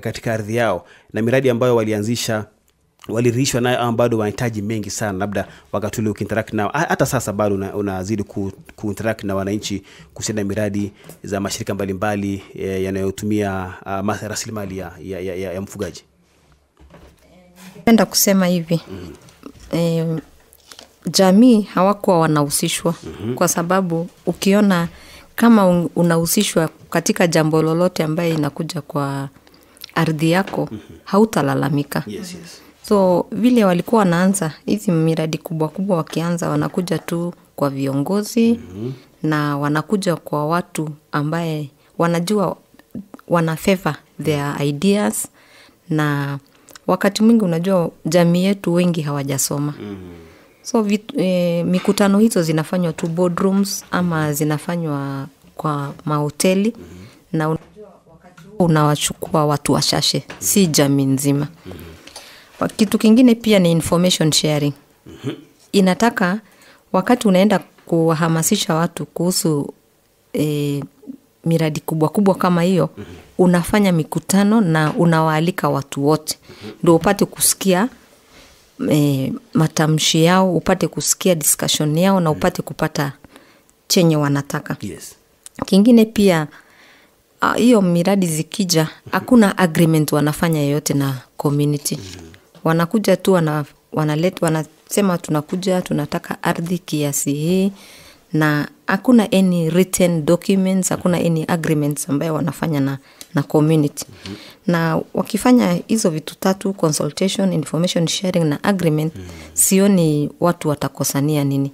katika ardhi yao, na miradi ambayo walianzisha waliridhishwa nayo, ama bado wanahitaji mengi sana, labda wakati ule ukiinteract nao, hata sasa bado unazidi kuinteract na wananchi kuhusiana na miradi za mashirika mbalimbali yanayotumia rasilimali ya mfugaji? Napenda kusema hivi, jamii hawakuwa wanahusishwa kwa sababu ukiona kama unahusishwa katika jambo lolote ambaye inakuja kwa ardhi yako, hautalalamika. So vile walikuwa wanaanza hizi miradi kubwa kubwa, wakianza wanakuja tu kwa viongozi na wanakuja kwa watu ambaye wanajua wana favor their ideas, na wakati mwingi unajua jamii yetu wengi hawajasoma. So mikutano hizo zinafanywa tu boardrooms ama zinafanywa kwa mahoteli, na unajua wakati huo unawachukua watu wachache, si jamii nzima. Kitu kingine pia ni information sharing. Inataka wakati unaenda kuhamasisha watu kuhusu miradi kubwa kubwa kama hiyo, unafanya mikutano na unawaalika watu wote, ndio upate kusikia matamshi yao, upate kusikia discussion yao, na upate kupata chenye wanataka. Kingine pia hiyo miradi zikija, hakuna agreement wanafanya yote na community. Wanakuja tu wanasema tunakuja tunataka ardhi kiasi hii, na hakuna any written documents, hakuna any agreements ambayo wanafanya na community. Na wakifanya hizo vitu tatu, consultation, information sharing na agreement, sioni watu watakosania nini.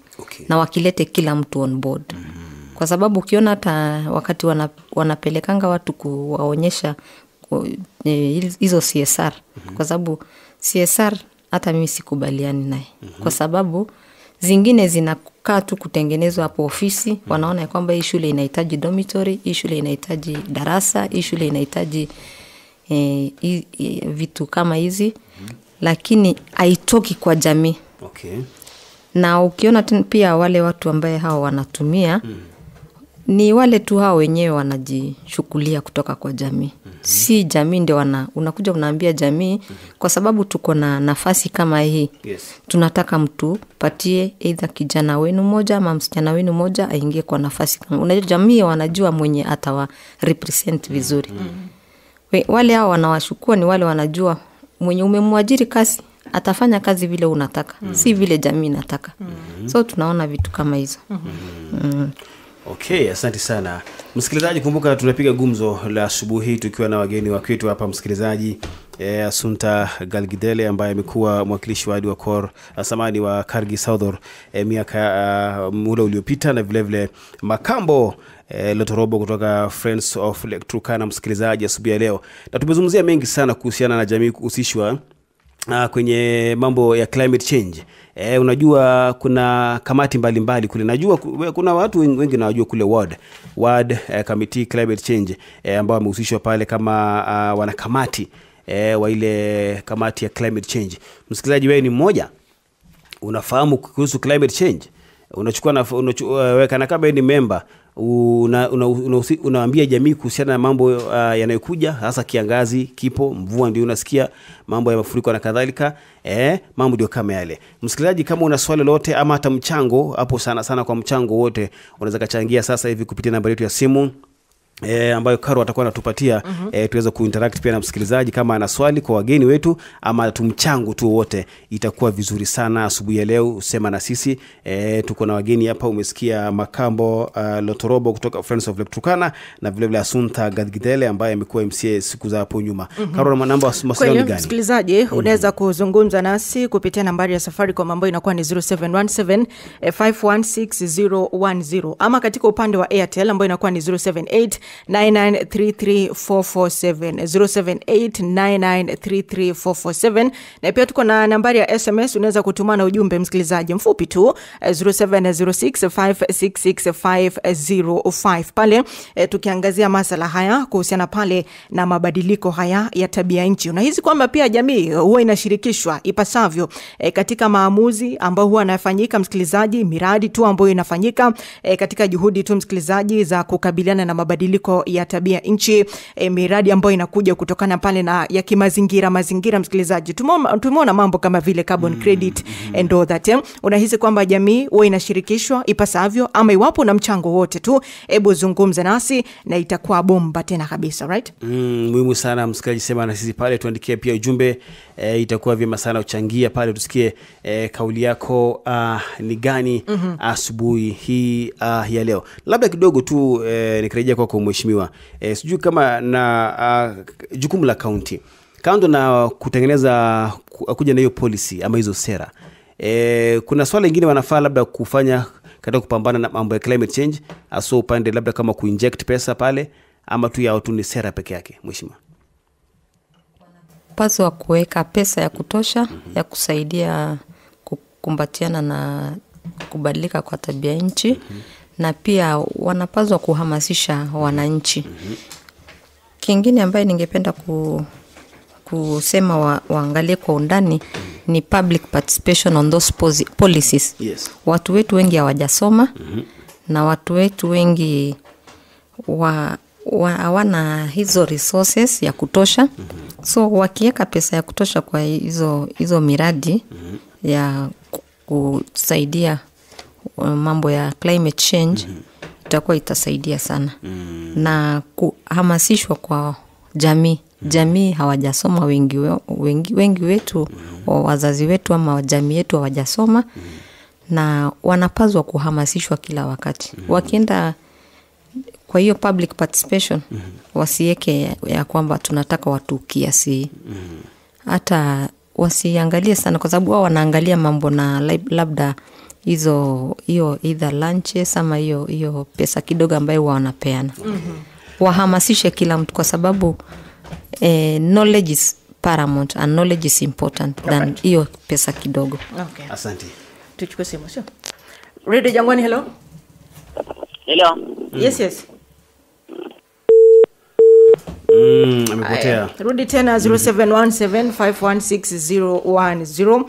Na wakilete kila mtu on board. Kwa sababu ukiona hata wakati wanapelekanga watu kuwaonyesha hizo CSR, kwa sababu CSR hata mimi sikubaliani naye. Kwa sababu zingine zinakaa tu kutengenezwa hapo ofisi, wanaona ya kwamba hii shule inahitaji dormitory, hii shule inahitaji darasa, hii shule inahitaji vitu kama hizi, lakini haitoki kwa jamii. Na ukiona pia wale watu ambaye hao wanatumia ni wale tu hao wenyewe wanajishukulia kutoka kwa jamii. Si jamii ndio unakuja unaambia jamii, kwa sababu tuko na nafasi kama hii. Tunataka mtu patie either kijana wenu moja ama msichana wenu moja aingie kwa nafasi kama. Unajua jamii wanajua mwenye atawa represent vizuri. Wale hao wanawashukua ni wale wanajua mwenye umemwajiri kazi atafanya kazi vile unataka, si vile jamii inataka. So tunaona vitu kama hizo. Okay, asante sana. Msikilizaji, kumbuka tunapiga gumzo la asubuhi tukiwa na wageni wa kwetu hapa msikilizaji. Assunta Galgidele ambaye amekuwa mwakilishi wadi wa KOR samani wa Kargi Southor miaka muda uliopita, na vile vile Makambo Lotorobo kutoka Friends of Lake Turkana, msikilizaji asubuhi ya leo. Na tumezungumzia mengi sana kuhusiana na jamii kuhusishwa kwenye mambo ya climate change. Unajua kuna kamati mbalimbali kule. Najua kuna watu wengi nawajua kule ward committee climate change ambao wamehusishwa pale kama wanakamati wa ile kamati ya climate change. Msikilizaji, wewe ni mmoja, unafahamu kuhusu climate change, unachukua kana kama ni member, unaambia jamii kuhusiana na mambo yanayokuja, hasa kiangazi kipo, mvua ndio unasikia, mambo ya mafuriko na kadhalika, mambo ndio kama yale. Msikilizaji, kama una swali lolote ama hata mchango hapo, sana kwa mchango wote unaweza kachangia sasa hivi kupitia namba yetu ya simu ambayo Karo atakuwa anatupatia, tuweze kuinteract pia na msikilizaji kama ana swali kwa wageni wetu ama tumchango tu wote, itakuwa vizuri sana asubuhi ya leo. Usema na sisi, tuko na wageni hapa. Umesikia Makambo Lotorobo kutoka Friends of Lake Turkana, na vile vile Assunta Galgidele ambaye amekuwa MCA siku za hapo nyuma. Karo, na namba mawasiliano gani? Msikilizaji, unaweza kuzungumza nasi kupitia nambari ya Safaricom ambayo inakuwa ni 0717 516010, ama katika upande wa Airtel ambayo inakuwa ni 078 9933447 na pia tuko na nambari ya SMS. Unaweza kutumana ujumbe msikilizaji mfupi tu 0706566505 pale, tukiangazia masala haya kuhusiana pale na mabadiliko haya ya tabia nchi. Unahisi kwamba pia jamii huwa inashirikishwa ipasavyo katika maamuzi ambayo huwa yanafanyika msikilizaji, miradi tu ambayo inafanyika katika juhudi tu msikilizaji za kukabiliana na mabadiliko ya tabia nchi, miradi ambayo inakuja kutokana pale na ya kimazingira msikilizaji. Tumeona mambo kama vile carbon credit and all that. Unahisi kwamba jamii huwa inashirikishwa ipasavyo, ama iwapo na mchango wote tu, hebu zungumza nasi na itakuwa bomba tena kabisa, right? Muhimu sana msikilizaji, sema na sisi pale, tuandikie pia ujumbe, itakuwa vyema sana uchangia pale, tusikie kauli yako ni gani asubuhi hii ya leo. Labda kidogo tu nikirejea kwako mheshimiwa, sijui kama na jukumu la county kando na kutengeneza kuja na hiyo policy ama hizo sera, kuna swala lingine wanafaa labda kufanya katika kupambana na mambo ya climate change, aso upande labda kama kuinject pesa pale, ama tu ya ni sera peke yake mheshimiwa? Paswa kuweka pesa ya kutosha ya kusaidia kukumbatiana na kubadilika kwa tabia nchi, na pia wanapaswa kuhamasisha wananchi. Kingine ambaye ningependa kusema waangalie kwa undani ni public participation on those policies. Yes. Watu wetu wengi hawajasoma, na watu wetu wengi hawana hizo resources ya kutosha. So wakiweka pesa ya kutosha kwa hizo miradi ya kusaidia mambo ya climate change, itakuwa itasaidia sana. Na kuhamasishwa kwa jamii hawajasoma, wengi wetu, wazazi wetu ama jamii yetu hawajasoma, na wanapaswa kuhamasishwa kila wakati. Wakienda kwa hiyo public participation, wasiweke ya kwamba tunataka watu kiasi, hata wasiangalie sana, kwa sababu wao wanaangalia mambo na labda hiyo either lunches ama hiyo pesa kidogo ambayo wanapeana. Wahamasishe kila mtu, kwa sababu knowledge is paramount and knowledge is important than hiyo pesa kidogo. Okay. Asante. Tuchukue simu sio? Radio Jangwani, hello. Hello. Yes. Amepotea. Rudi tena 0717516010.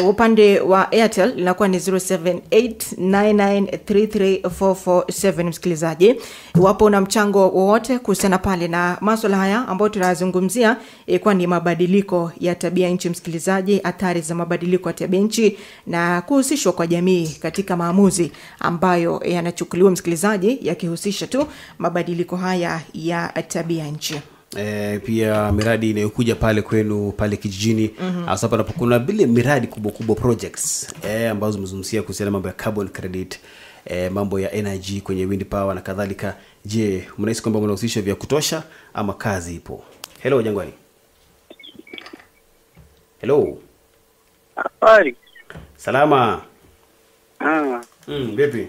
Upande wa Airtel inakuwa ni 0789933447 msikilizaji. Iwapo una mchango wowote kuhusiana pale na masuala haya ambayo tunazungumzia, kwa ni mabadiliko ya tabia nchi msikilizaji, athari za mabadiliko ya tabia nchi na kuhusishwa kwa jamii katika maamuzi ambayo yanachukuliwa msikilizaji, yakihusisha tu mabadiliko haya ya tabia nchi. Pia miradi inayokuja pale kwenu pale kijijini, hasa pale kuna bile miradi kubwa projects ambazo zimezungumzia kuhusiana mambo ya carbon credit, mambo ya energy kwenye wind power na kadhalika. Je, mnahisi kwamba mnahusisha vya kutosha ama kazi ipo? Hello Jangwani. Hello. Habari. Salama. Vipi?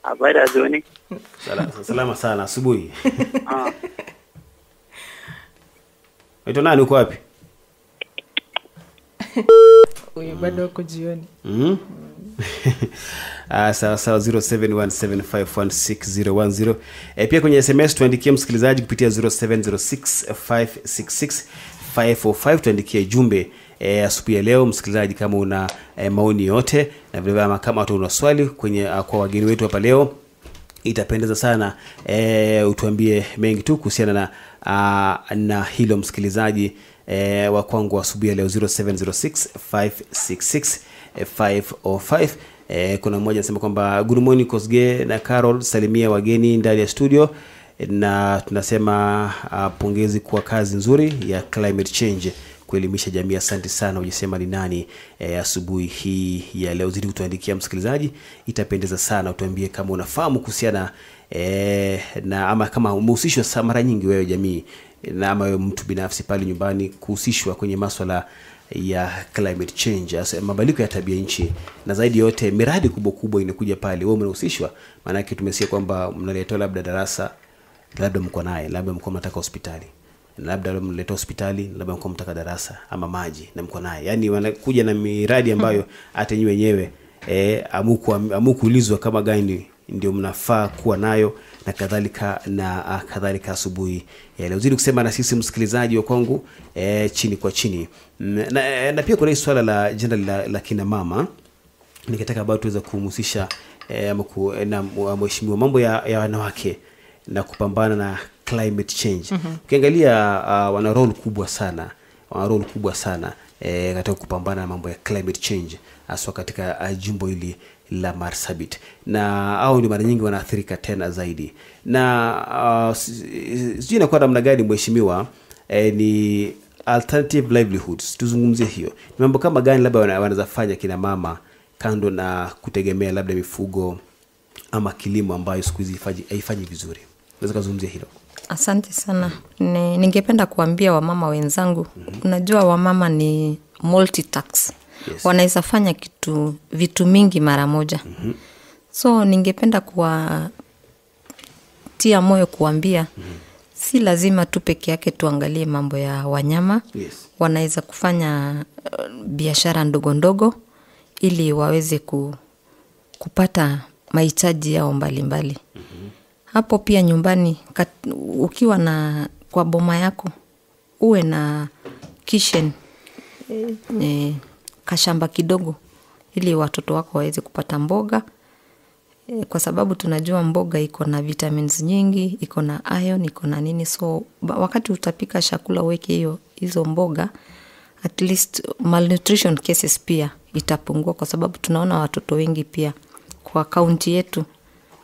Habari azoni. Salama sana asubuhi. Ito nani uko wapi? Huyu bado uko jioni. Sawa 0717516010. Pia kwenye SMS tuandikie msikilizaji kupitia 0706566545 tuandikie jumbe asubuhi ya leo msikilizaji kama una maoni yote na vile vile kama tu una swali kwenye kwa wageni wetu hapa leo. Itapendeza sana utuambie mengi tu kuhusiana na hilo msikilizaji wa kwangu asubuhi ya leo 0706566545. Kuna mmoja anasema kwamba good morning Kosge na Carol, salimia wageni ndani ya studio na tunasema pongezi kwa kazi nzuri ya climate change kuelimisha jamii. Asante sana. Ujisema ni nani asubuhi hii ya leo? Zidi kutuandikia msikilizaji, itapendeza sana utuambie kama unafahamu kuhusiana na ama kama umehusishwa mara nyingi wewe jamii na ama wewe mtu binafsi pale nyumbani kuhusishwa kwenye masuala ya climate change, mabadiliko ya tabia nchi, na zaidi yote miradi kubwa inakuja pale wewe umehusishwa. Maana yake tumesikia kwamba mnaleta labda darasa, labda mko naye, labda mko mnataka hospitali, labda mnaleta hospitali, labda mko mtaka darasa ama maji na mko naye. Yaani wanakuja na miradi ambayo hata nyinyi wenyewe amukuulizwa kama gani ndio mnafaa kuwa nayo na kadhalika asubuhi ya leo. Zidi kusema na sisi msikilizaji wa kwangu chini kwa chini. Na pia kuna swala la jenda la kina mama. Ningetaka bado tuweza kuhusisha na mheshimiwa mambo ya wanawake na kupambana na climate change. Ukiangalia wana role kubwa sana katika kupambana na mambo ya climate change hasa katika jimbo hili la Marsabit, na hao ndio mara nyingi wanaathirika tena zaidi. Na sijui inakuwa namna gani mheshimiwa, ni alternative livelihoods, tuzungumzie hiyo. Ni mambo kama gani labda wanaweza fanya kina mama kando na kutegemea labda mifugo ama kilimo ambayo siku hizi haifanyi vizuri? Unaweza kuzungumzia hilo? Asante sana. Ningependa kuambia wamama wenzangu, unajua wamama ni multitask. Yes. Wanaweza fanya vitu mingi mara moja. So ningependa kuwatia moyo kuambia si lazima tu peke yake tuangalie mambo ya wanyama. Yes. Wanaweza kufanya biashara ndogo ndogo ili waweze kupata mahitaji yao mbalimbali. Hapo pia nyumbani ukiwa na kwa boma yako uwe na kitchen, kashamba kidogo ili watoto wako waweze kupata mboga, kwa sababu tunajua mboga iko na vitamins nyingi, iko na iron, iko na nini. So wakati utapika chakula uweke hizo mboga, at least malnutrition cases pia itapungua, kwa sababu tunaona watoto wengi pia kwa kaunti yetu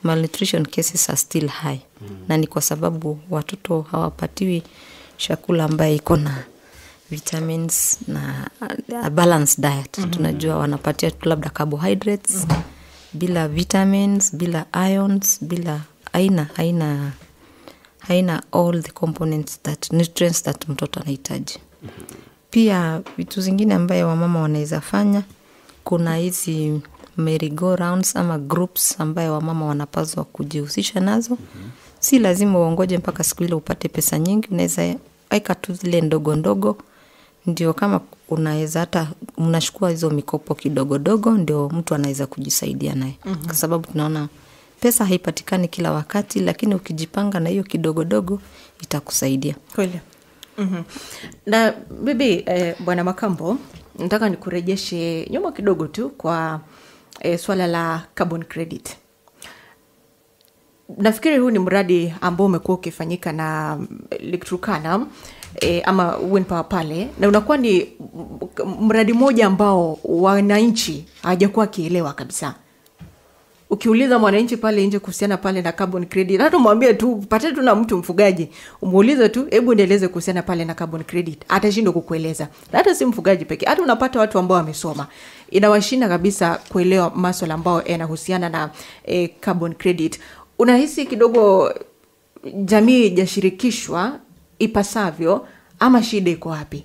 malnutrition cases are still high. Na ni kwa sababu watoto hawapatiwi chakula ambayo iko na vitamins na a balanced diet. Tunajua wanapatia labda carbohydrates bila vitamins, bila ions, bila haina all the components nutrients that mtoto anahitaji. Pia vitu zingine ambayo wamama wanaweza fanya, kuna hizi merry-go-rounds ama groups ambayo wamama wanapaswa kujihusisha nazo. Si lazima uongoje mpaka siku ile upate pesa nyingi, unaweza weka tu zile ndogo ndogo. Ndio kama unaweza hata mnachukua hizo mikopo kidogo dogo, ndio mtu anaweza kujisaidia naye. Kwa sababu tunaona pesa haipatikani kila wakati, lakini ukijipanga na hiyo kidogo dogo itakusaidia. Kweli. Na bibi Bwana Makambo, nataka nikurejeshe nyuma kidogo tu kwa swala la carbon credit. Nafikiri huu ni mradi ambao umekuwa ukifanyika na Lake Turkana ama Wind Power pale, na unakuwa ni mradi mmoja ambao wananchi hawajakuwa kielewa kabisa. Ukiuliza mwananchi pale nje kuhusiana pale na carbon credit, hata mwambie tu pate tu na mtu mfugaji, umuulize tu hebu nieleze kuhusiana pale na carbon credit, atashindwa kukueleza. Na hata si mfugaji pekee, hata unapata watu ambao wamesoma, inawashinda kabisa kuelewa masuala ambayo yanahusiana na carbon credit. Unahisi kidogo jamii hajashirikishwa ipasavyo ama shida iko wapi?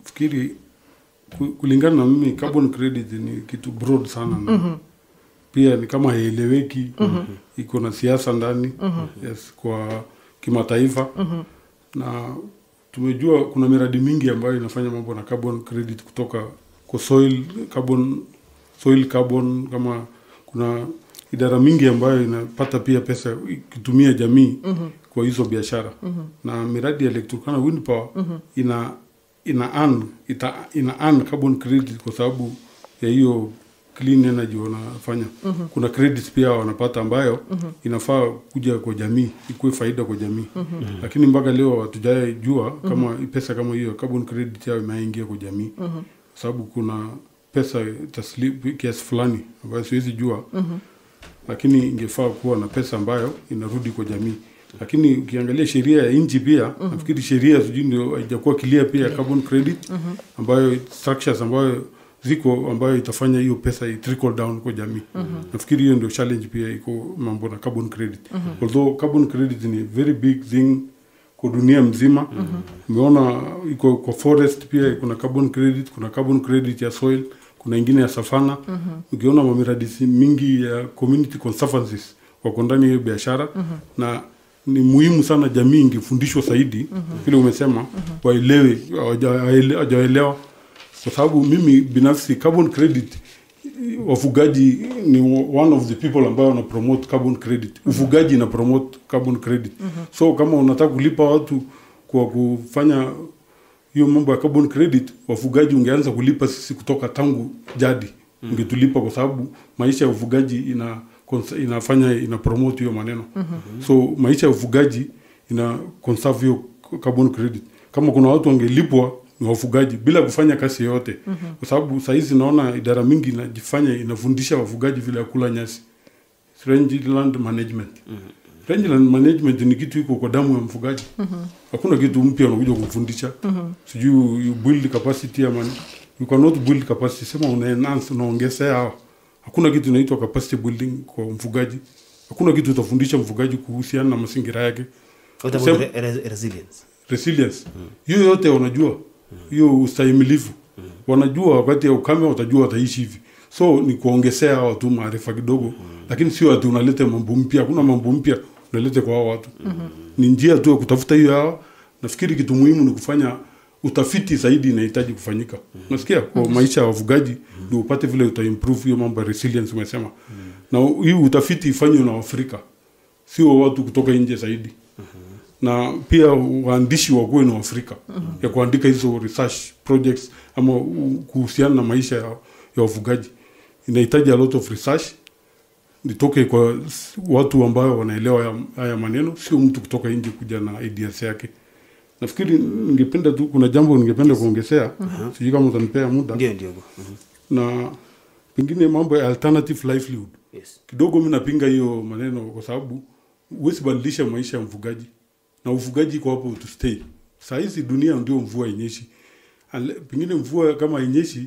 fikiri kulingana na mimi carbon credit ni kitu broad sana na pia ni kama haieleweki, iko na siasa ndani, yes, kwa kimataifa. Na tumejua kuna miradi mingi ambayo inafanya mambo na carbon credit kutoka kwa soil carbon, kama kuna idara mingi ambayo inapata pia pesa ikitumia jamii kwa hizo biashara. Na miradi ya Turkana wind power ina earn carbon credit kwa sababu ya hiyo clean energy wanafanya. Kuna credits pia wanapata ambayo inafaa kuja kwa jamii, ikuwe faida kwa jamii. Lakini mpaka leo hatujajua kama pesa kama hiyo carbon credit yao imeingia kwa jamii. Sababu kuna pesa taslimu kiasi fulani ambayo siwezi jua. Lakini ingefaa kuwa na pesa ambayo inarudi kwa jamii. Lakini ukiangalia sheria ya nchi pia, nafikiri sheria sijui ndio haijakuwa clear pia carbon credit, ambayo structures ambayo ziko ambayo itafanya hiyo pesa trickle down kwa jamii. Nafikiri hiyo ndio challenge pia iko mambo na carbon credit. Although carbon credit ni very big thing kwa dunia mzima. Umeona iko kwa forest pia kuna carbon credit, kuna carbon credit ya soil, kuna ingine ya savana. Ukiona miradi mingi ya community conservancies wako ndani ya biashara. Na ni muhimu sana jamii ingefundishwa zaidi vile umesema, waelewe, hawajaelewa. Kwa sababu mimi binafsi carbon credit, wafugaji ni one of the people ambao wana promote carbon credit. Ufugaji na promote carbon credit. So kama unataka kulipa watu kwa kufanya hiyo mambo ya carbon credit, wafugaji ungeanza kulipa sisi kutoka tangu jadi. Ungetulipa kwa sababu maisha ya ufugaji ina promote hiyo maneno. So maisha ya ufugaji ina conserve hiyo carbon credit. Kama kuna watu wangelipwa ni wafugaji bila kufanya kazi yote. Kwa sababu saa hizi naona idara mingi inafundisha wafugaji vile ya kula nyasi. Rangeland management. Rangeland management ni kitu iko kwa damu ya mfugaji. Hakuna kitu mpya unakuja kumfundisha. Sijui you build capacity ama you cannot build capacity, sema una-enhance, unaongezea. Hakuna kitu inaitwa capacity building kwa mfugaji. Hakuna kitu utafundisha mfugaji kuhusiana na mazingira yake. Resilience. Hiyo yote wanajua. Hiyo ustahimilivu. Wanajua wakati ya ukame watajua wataishi hivi. So ni kuongezea watu maarifa kidogo, lakini sio ati unaleta mambo mpya. Hakuna mambo mpya unaleta kwa hao watu. Ni njia tu ya kutafuta hiyo hao. Nafikiri kitu muhimu ni kufanya utafiti zaidi inahitaji kufanyika. Unasikia? Kwa maisha ya wafugaji ndio upate vile utaimprove hiyo mambo ya resilience umesema. Na hii utafiti ifanywe na Afrika. Sio watu kutoka nje zaidi. Na pia waandishi wakuwe na Afrika ya kuandika hizo research projects ama kuhusiana na maisha ya wafugaji. Inahitaji a lot of research. Nitoke kwa watu ambao wanaelewa haya maneno, sio mtu kutoka nje kuja na ideas yake. Nafikiri ningependa tu kuna jambo ningependa kuongezea. Sijui kama utanipea muda. Ndio. Na pengine mambo ya alternative livelihood. Yes. Kidogo mimi napinga hiyo maneno kwa sababu huwezi badilisha maisha ya mfugaji. Na ufugaji kwa hapo to stay. Saa hizi dunia ndio mvua inyeshi. Pengine mvua kama inyeshi,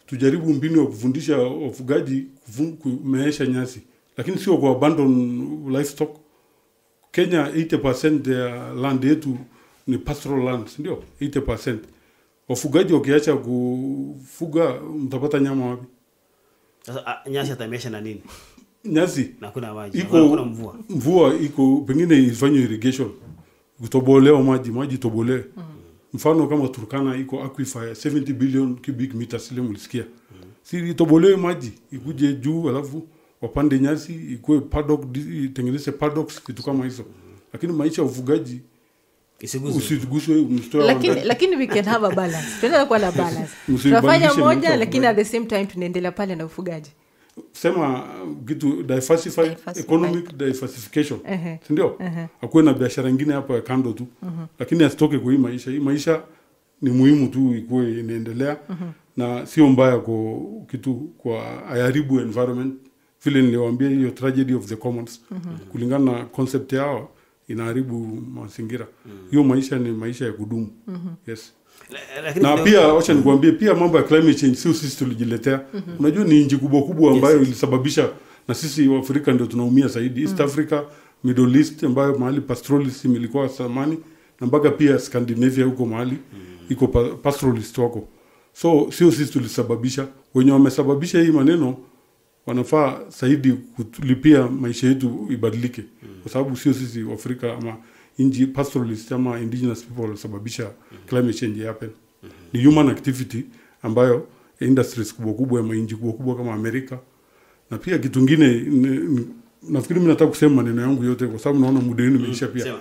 tujaribu mbinu ya kufundisha wafugaji kumeesha nyasi. Lakini sio kwa abandon livestock. Kenya 80% ya land yetu ni pastoral land, ndio? 80%. Wafugaji wakiacha kufuga mtapata nyama wapi? Sasa nyasi atameesha na nini? Nyasi na kuna maji, kuna mvua. Mvua iko pengine ifanye irrigation. Kutobolewa maji tobolewe. Mfano kama Turkana iko aquifer 70 billion cubic meters ile mlisikia. Si tobolewe maji ikuje juu alafu wapande nyasi ikuwe paddock, tengeneze paddocks kitu kama hizo. Lakini maisha ya ufugaji usiguswe mstoa. Lakini we can have a balance. Tunaweza kuwa na balance. Tunafanya moja lakini at the same time tunaendelea pale na ufugaji. Sema kitu diversified economic diversification. Ndio? Hakuwe na biashara nyingine hapa ya kando tu. Lakini asitoke kwa hii maisha. Hii maisha ni muhimu tu ikuwe inaendelea na sio mbaya kwa kitu kwa ayaribu environment. Vile niliwaambia hiyo tragedy of the commons. Kulingana na concept yao inaharibu mazingira. Hiyo maisha ni maisha ya kudumu. Yes. Na pia acha nikwambie pia mambo ya climate change sio sisi tulijiletea. Unajua ni nchi kubwa ambayo ilisababisha na sisi wa Afrika ndio tunaumia zaidi. East Africa, Middle East ambayo mahali pastoralism ilikuwa zamani na mpaka pia Scandinavia huko mahali iko pastoralist wako. So sio sisi tulisababisha, wenye wamesababisha hii maneno wanafaa zaidi kulipia maisha yetu ibadilike, kwa sababu sio sisi Afrika ama inji pastoralist ama indigenous people walisababisha climate change happen. Ni human activity ambayo industries kubwa ya mainji kubwa kama Amerika. Na pia kitu kingine nafikiri mimi nataka kusema maneno yangu yote kwa sababu naona muda wenu umeisha pia.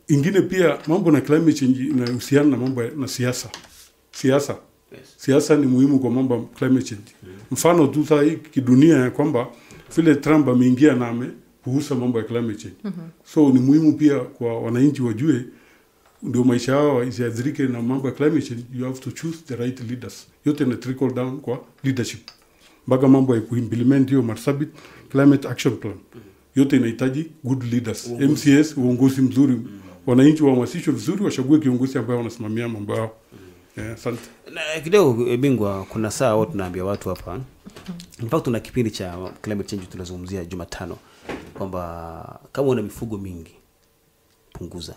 Ingine pia mambo na climate change inahusiana na mambo na siasa. Siasa ni muhimu kwa mambo ya climate change. Mfano tu sasa hii kidunia ya kwamba vile Trump ameingia na amepuuza mambo ya climate change. So ni muhimu pia kwa wananchi wajue ndio maisha yao isiadhirike na mambo ya climate change. You have to choose the right leaders. Yote na trickle down kwa leadership. Mpaka mambo ya kuimplement hiyo Marsabit Climate Action Plan. Yote inahitaji good leaders. MCS, uongozi mzuri. Wananchi wahamasishwe vizuri, wachague kiongozi ambaye wanasimamia mambo yao. Asante. Na kidogo bingwa, kuna saa watu tunaambia watu hapa. In fact tuna kipindi cha climate change tunazungumzia Jumatano kwamba kama una mifugo mingi punguza.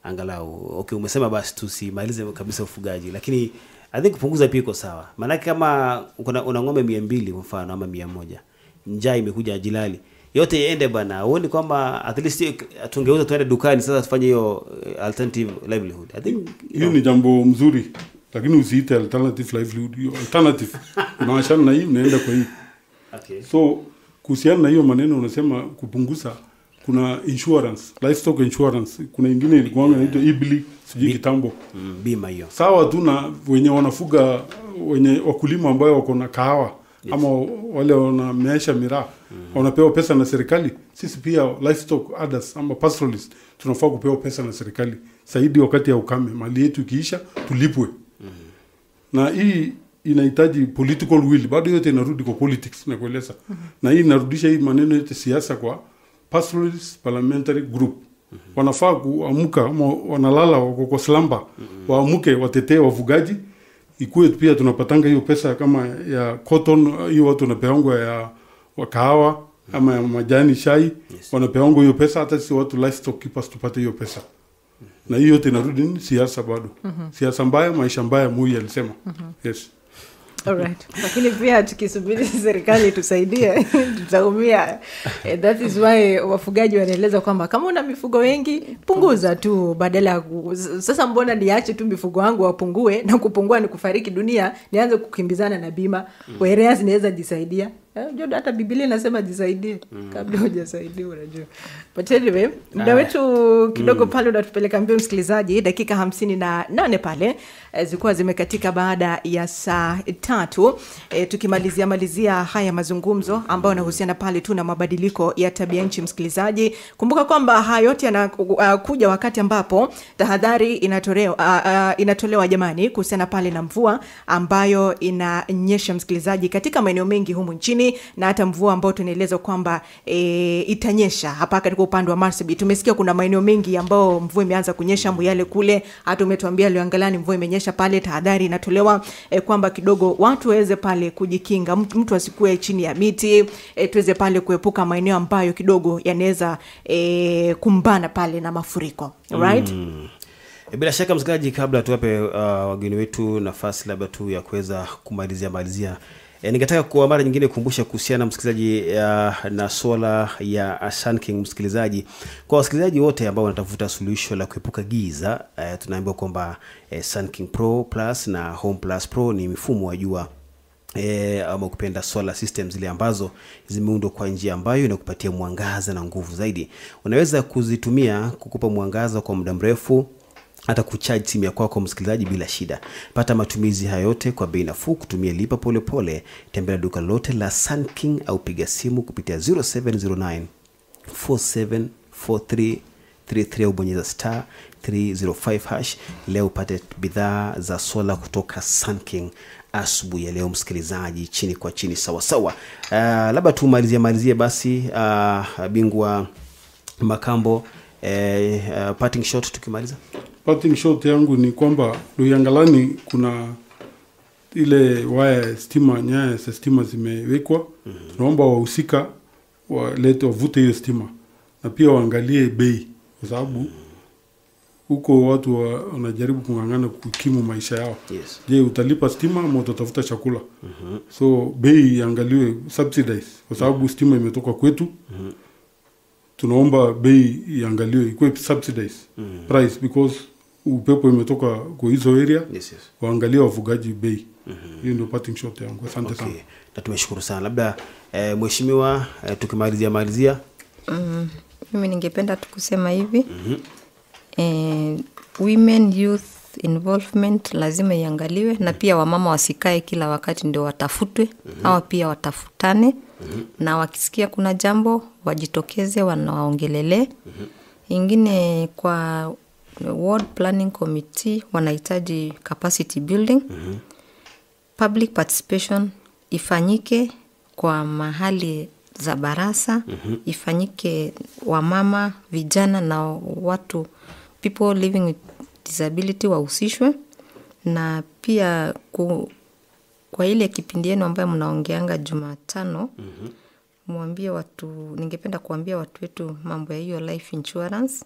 Angalau umesema basi tusimalize kabisa ufugaji, lakini I think kupunguza pia iko sawa. Maana kama una ng'ombe 200 kwa mfano ama 100, njaa imekuja ajilali, yote iende bwana. Uone kwamba at least tungeuza tuende dukani sasa tufanye hiyo alternative livelihood. I think hiyo ni jambo mzuri, lakini usiite alternative livelihood. Hiyo alternative unaachana na hii unaenda kwa hii. Okay. So kuhusiana na hiyo maneno unasema kupunguza, kuna insurance, livestock insurance. Kuna nyingine ilikuwa inaitwa Ibli sijui kitambo. Bima hiyo. Sawa tu na wenye wanafuga, wenye wakulima ambao wako na kahawa ama wale wanameesha miraa wanapewa pesa na serikali. Sisi pia livestock others ama pastoralists tunafaa kupewa pesa na serikali zaidi wakati ya ukame, mali yetu ikiisha tulipwe. Na hii inahitaji political will, bado yote inarudi kwa politics na kueleza. Na hii inarudisha hii maneno yote siasa kwa pastoralist parliamentary group. Wanafaa kuamka, wanalala wako kwa slumber, waamuke watetee wafugaji. Ikuwe pia tunapatanga hiyo pesa kama ya cotton, hiyo watu wanapeangwa ya kahawa ama ya majani chai, wanapeangwa hiyo pesa. Hata si watu livestock keepers tupate hiyo pesa. Na hiyo yote inarudi ni siasa bado. Siasa mbaya, maisha mbaya, Moi alisema. Yes. Alright. Lakini pia tukisubiri serikali tusaidie tutaumia. That is why wafugaji wanaeleza kwamba kama una mifugo wengi punguza tu, badala sasa mbona niache tu mifugo wangu wapungue, na kupungua ni kufariki dunia, nianze kukimbizana na bima. Whereas inaweza jisaidia. Unajua hata Biblia inasema jisaidie kabla hujasaidiwa, unajua. But anyway, muda wetu kidogo pale unatupeleka mbio msikilizaji, dakika 58 pale zilikuwa zimekatika baada ya saa 3. Tukimalizia haya mazungumzo ambayo yanahusiana pale tu na mabadiliko ya tabia nchi msikilizaji. Kumbuka kwamba haya yote yanakuja wakati ambapo tahadhari inatolewa jamani kuhusiana pale na mvua ambayo inanyesha msikilizaji katika maeneo mengi humu nchini, na hata mvua ambayo tunaeleza kwamba itanyesha hapa katika upande wa Marsabit. Tumesikia kuna maeneo mengi ambao mvua imeanza kunyesha, Muyale kule, hata umetuambia Luangalani mvua imenyesha pale. Tahadhari inatolewa kwamba kidogo watu waweze pale kujikinga, mtu asikue chini ya miti, tuweze pale kuepuka maeneo ambayo kidogo yanaweza kumbana pale na mafuriko. Right? Bila shaka msikilizaji, kabla tuwape wageni wetu nafasi labda tu ya kuweza kumalizia ningetaka kwa mara nyingine kukumbusha kuhusiana msikilizaji na swala ya Sun King msikilizaji. Kwa wasikilizaji wote ambao wanatafuta suluhisho la kuepuka giza, tunaambiwa kwamba Sun King Pro Plus na Home Plus Pro ni mifumo wa jua ama kupenda solar systems zile ambazo zimeundwa kwa njia ambayo inakupatia mwangaza na nguvu zaidi. Unaweza kuzitumia kukupa mwangaza kwa muda mrefu, hata kucharge simu yako kwa msikilizaji bila shida. Pata matumizi haya yote kwa bei nafuu kutumia lipa pole pole. Tembelea duka lote la Sun King au piga simu kupitia 0709 474333 au bonyeza *305# leo upate bidhaa za sola kutoka Sun King asubuhi ya leo msikilizaji, chini kwa chini sawa sawa. Labda tumalizie basi bingwa Makambo, parting shot tukimaliza. Parting shot yangu ni kwamba Luyangalani kuna ile waya stima, nyaya za stima zimewekwa. Tunaomba wahusika wavute hiyo stima na pia waangalie bei, kwa sababu huko watu wanajaribu kung'ang'ana kukimu maisha yao. Yes. Je, utalipa stima ama utatafuta chakula? So bei iangaliwe, subsidize, kwa sababu stima imetoka kwetu. Tunaomba bei iangaliwe, ikuwe subsidize price, because upepo imetoka kwa hizo area. Yes, yes. Waangalie wafugaji bei. Hiyo ndio parting shot yangu. Asante sana. Na tumeshukuru sana. Labda mheshimiwa, tukimalizia Mimi ningependa tukusema hivi. Women youth involvement lazima iangaliwe, na pia wamama wasikae kila wakati ndio watafutwe. Hawa pia watafutane. Na wakisikia kuna jambo wajitokeze, wanaongelele. Ingine kwa Ward Planning Committee wanahitaji capacity building. Public participation ifanyike kwa mahali za barasa. Ifanyike wamama, vijana na watu, people living with disability wahusishwe. Na pia kwa ile kipindi yenu ambayo mnaongeanga Jumatano, mwambie watu, ningependa kuambia watu wetu mambo ya hiyo life insurance,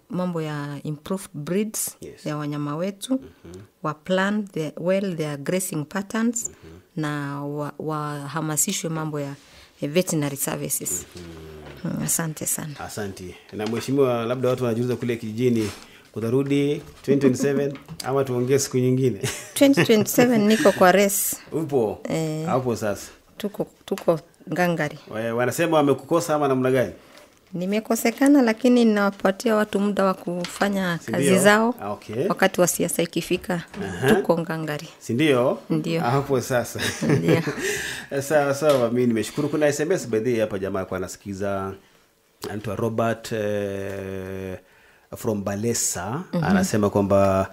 mambo ya improved breeds ya wanyama wetu, wa plan their grazing patterns, na wahamasishwe mambo ya veterinary services. Asante sana. Asante. Na mheshimiwa, labda watu wanajiuliza kule kijijini, utarudi 2027 ama tuongee siku nyingine? 2027 niko kwa race. Upo? Hapo sasa. Tuko ngangari. Wanasema wamekukosa ama namna gani? Nimekosekana, lakini ninawapatia watu muda wa kufanya kazi zao. Okay. Wakati wa siasa ikifika, tuko ngangari. Si ndio? Ndio. Hapo sasa. Ndio. Sawa, mimi nimeshukuru. Kuna SMS baadhi hapa jamaa kwa anasikiza, anaitwa Robert from Balesa. Anasema kwamba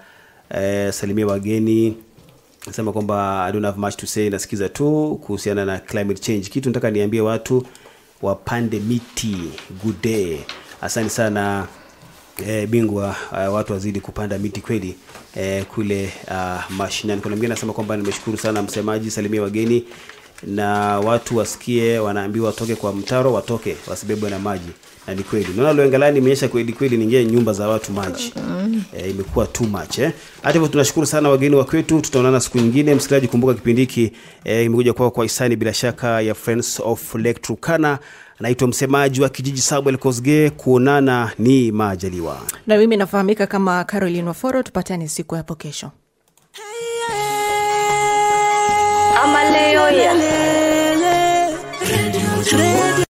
salimia wageni. Anasema kwamba I don't have much to say, nasikiza tu kuhusiana na climate change. Kitu nataka niambie watu wapande miti. Good day. Asante sana bingwa, watu wazidi kupanda miti kweli kule mashinani. Kuna mwingine anasema kwamba nimeshukuru sana msemaji, salimia wageni na watu wasikie, wanaambiwa watoke kwa mtaro, watoke wasibebwe na maji. Na ni kweli. Naona Loengalani imenyesha kweli ningie nyumba za watu maji. Imekuwa too much Hata hivyo tunashukuru sana wageni wa kwetu. Tutaonana siku nyingine. Msikilizaji, kumbuka kipindi hiki imekuja kwa hisani bila shaka ya Friends of Lake Turkana. Naitwa msemaji wa kijiji Samuel Kosgei. Kuonana ni majaliwa. Na mimi nafahamika kama Caroline Waforo. Tupatane siku hapo kesho.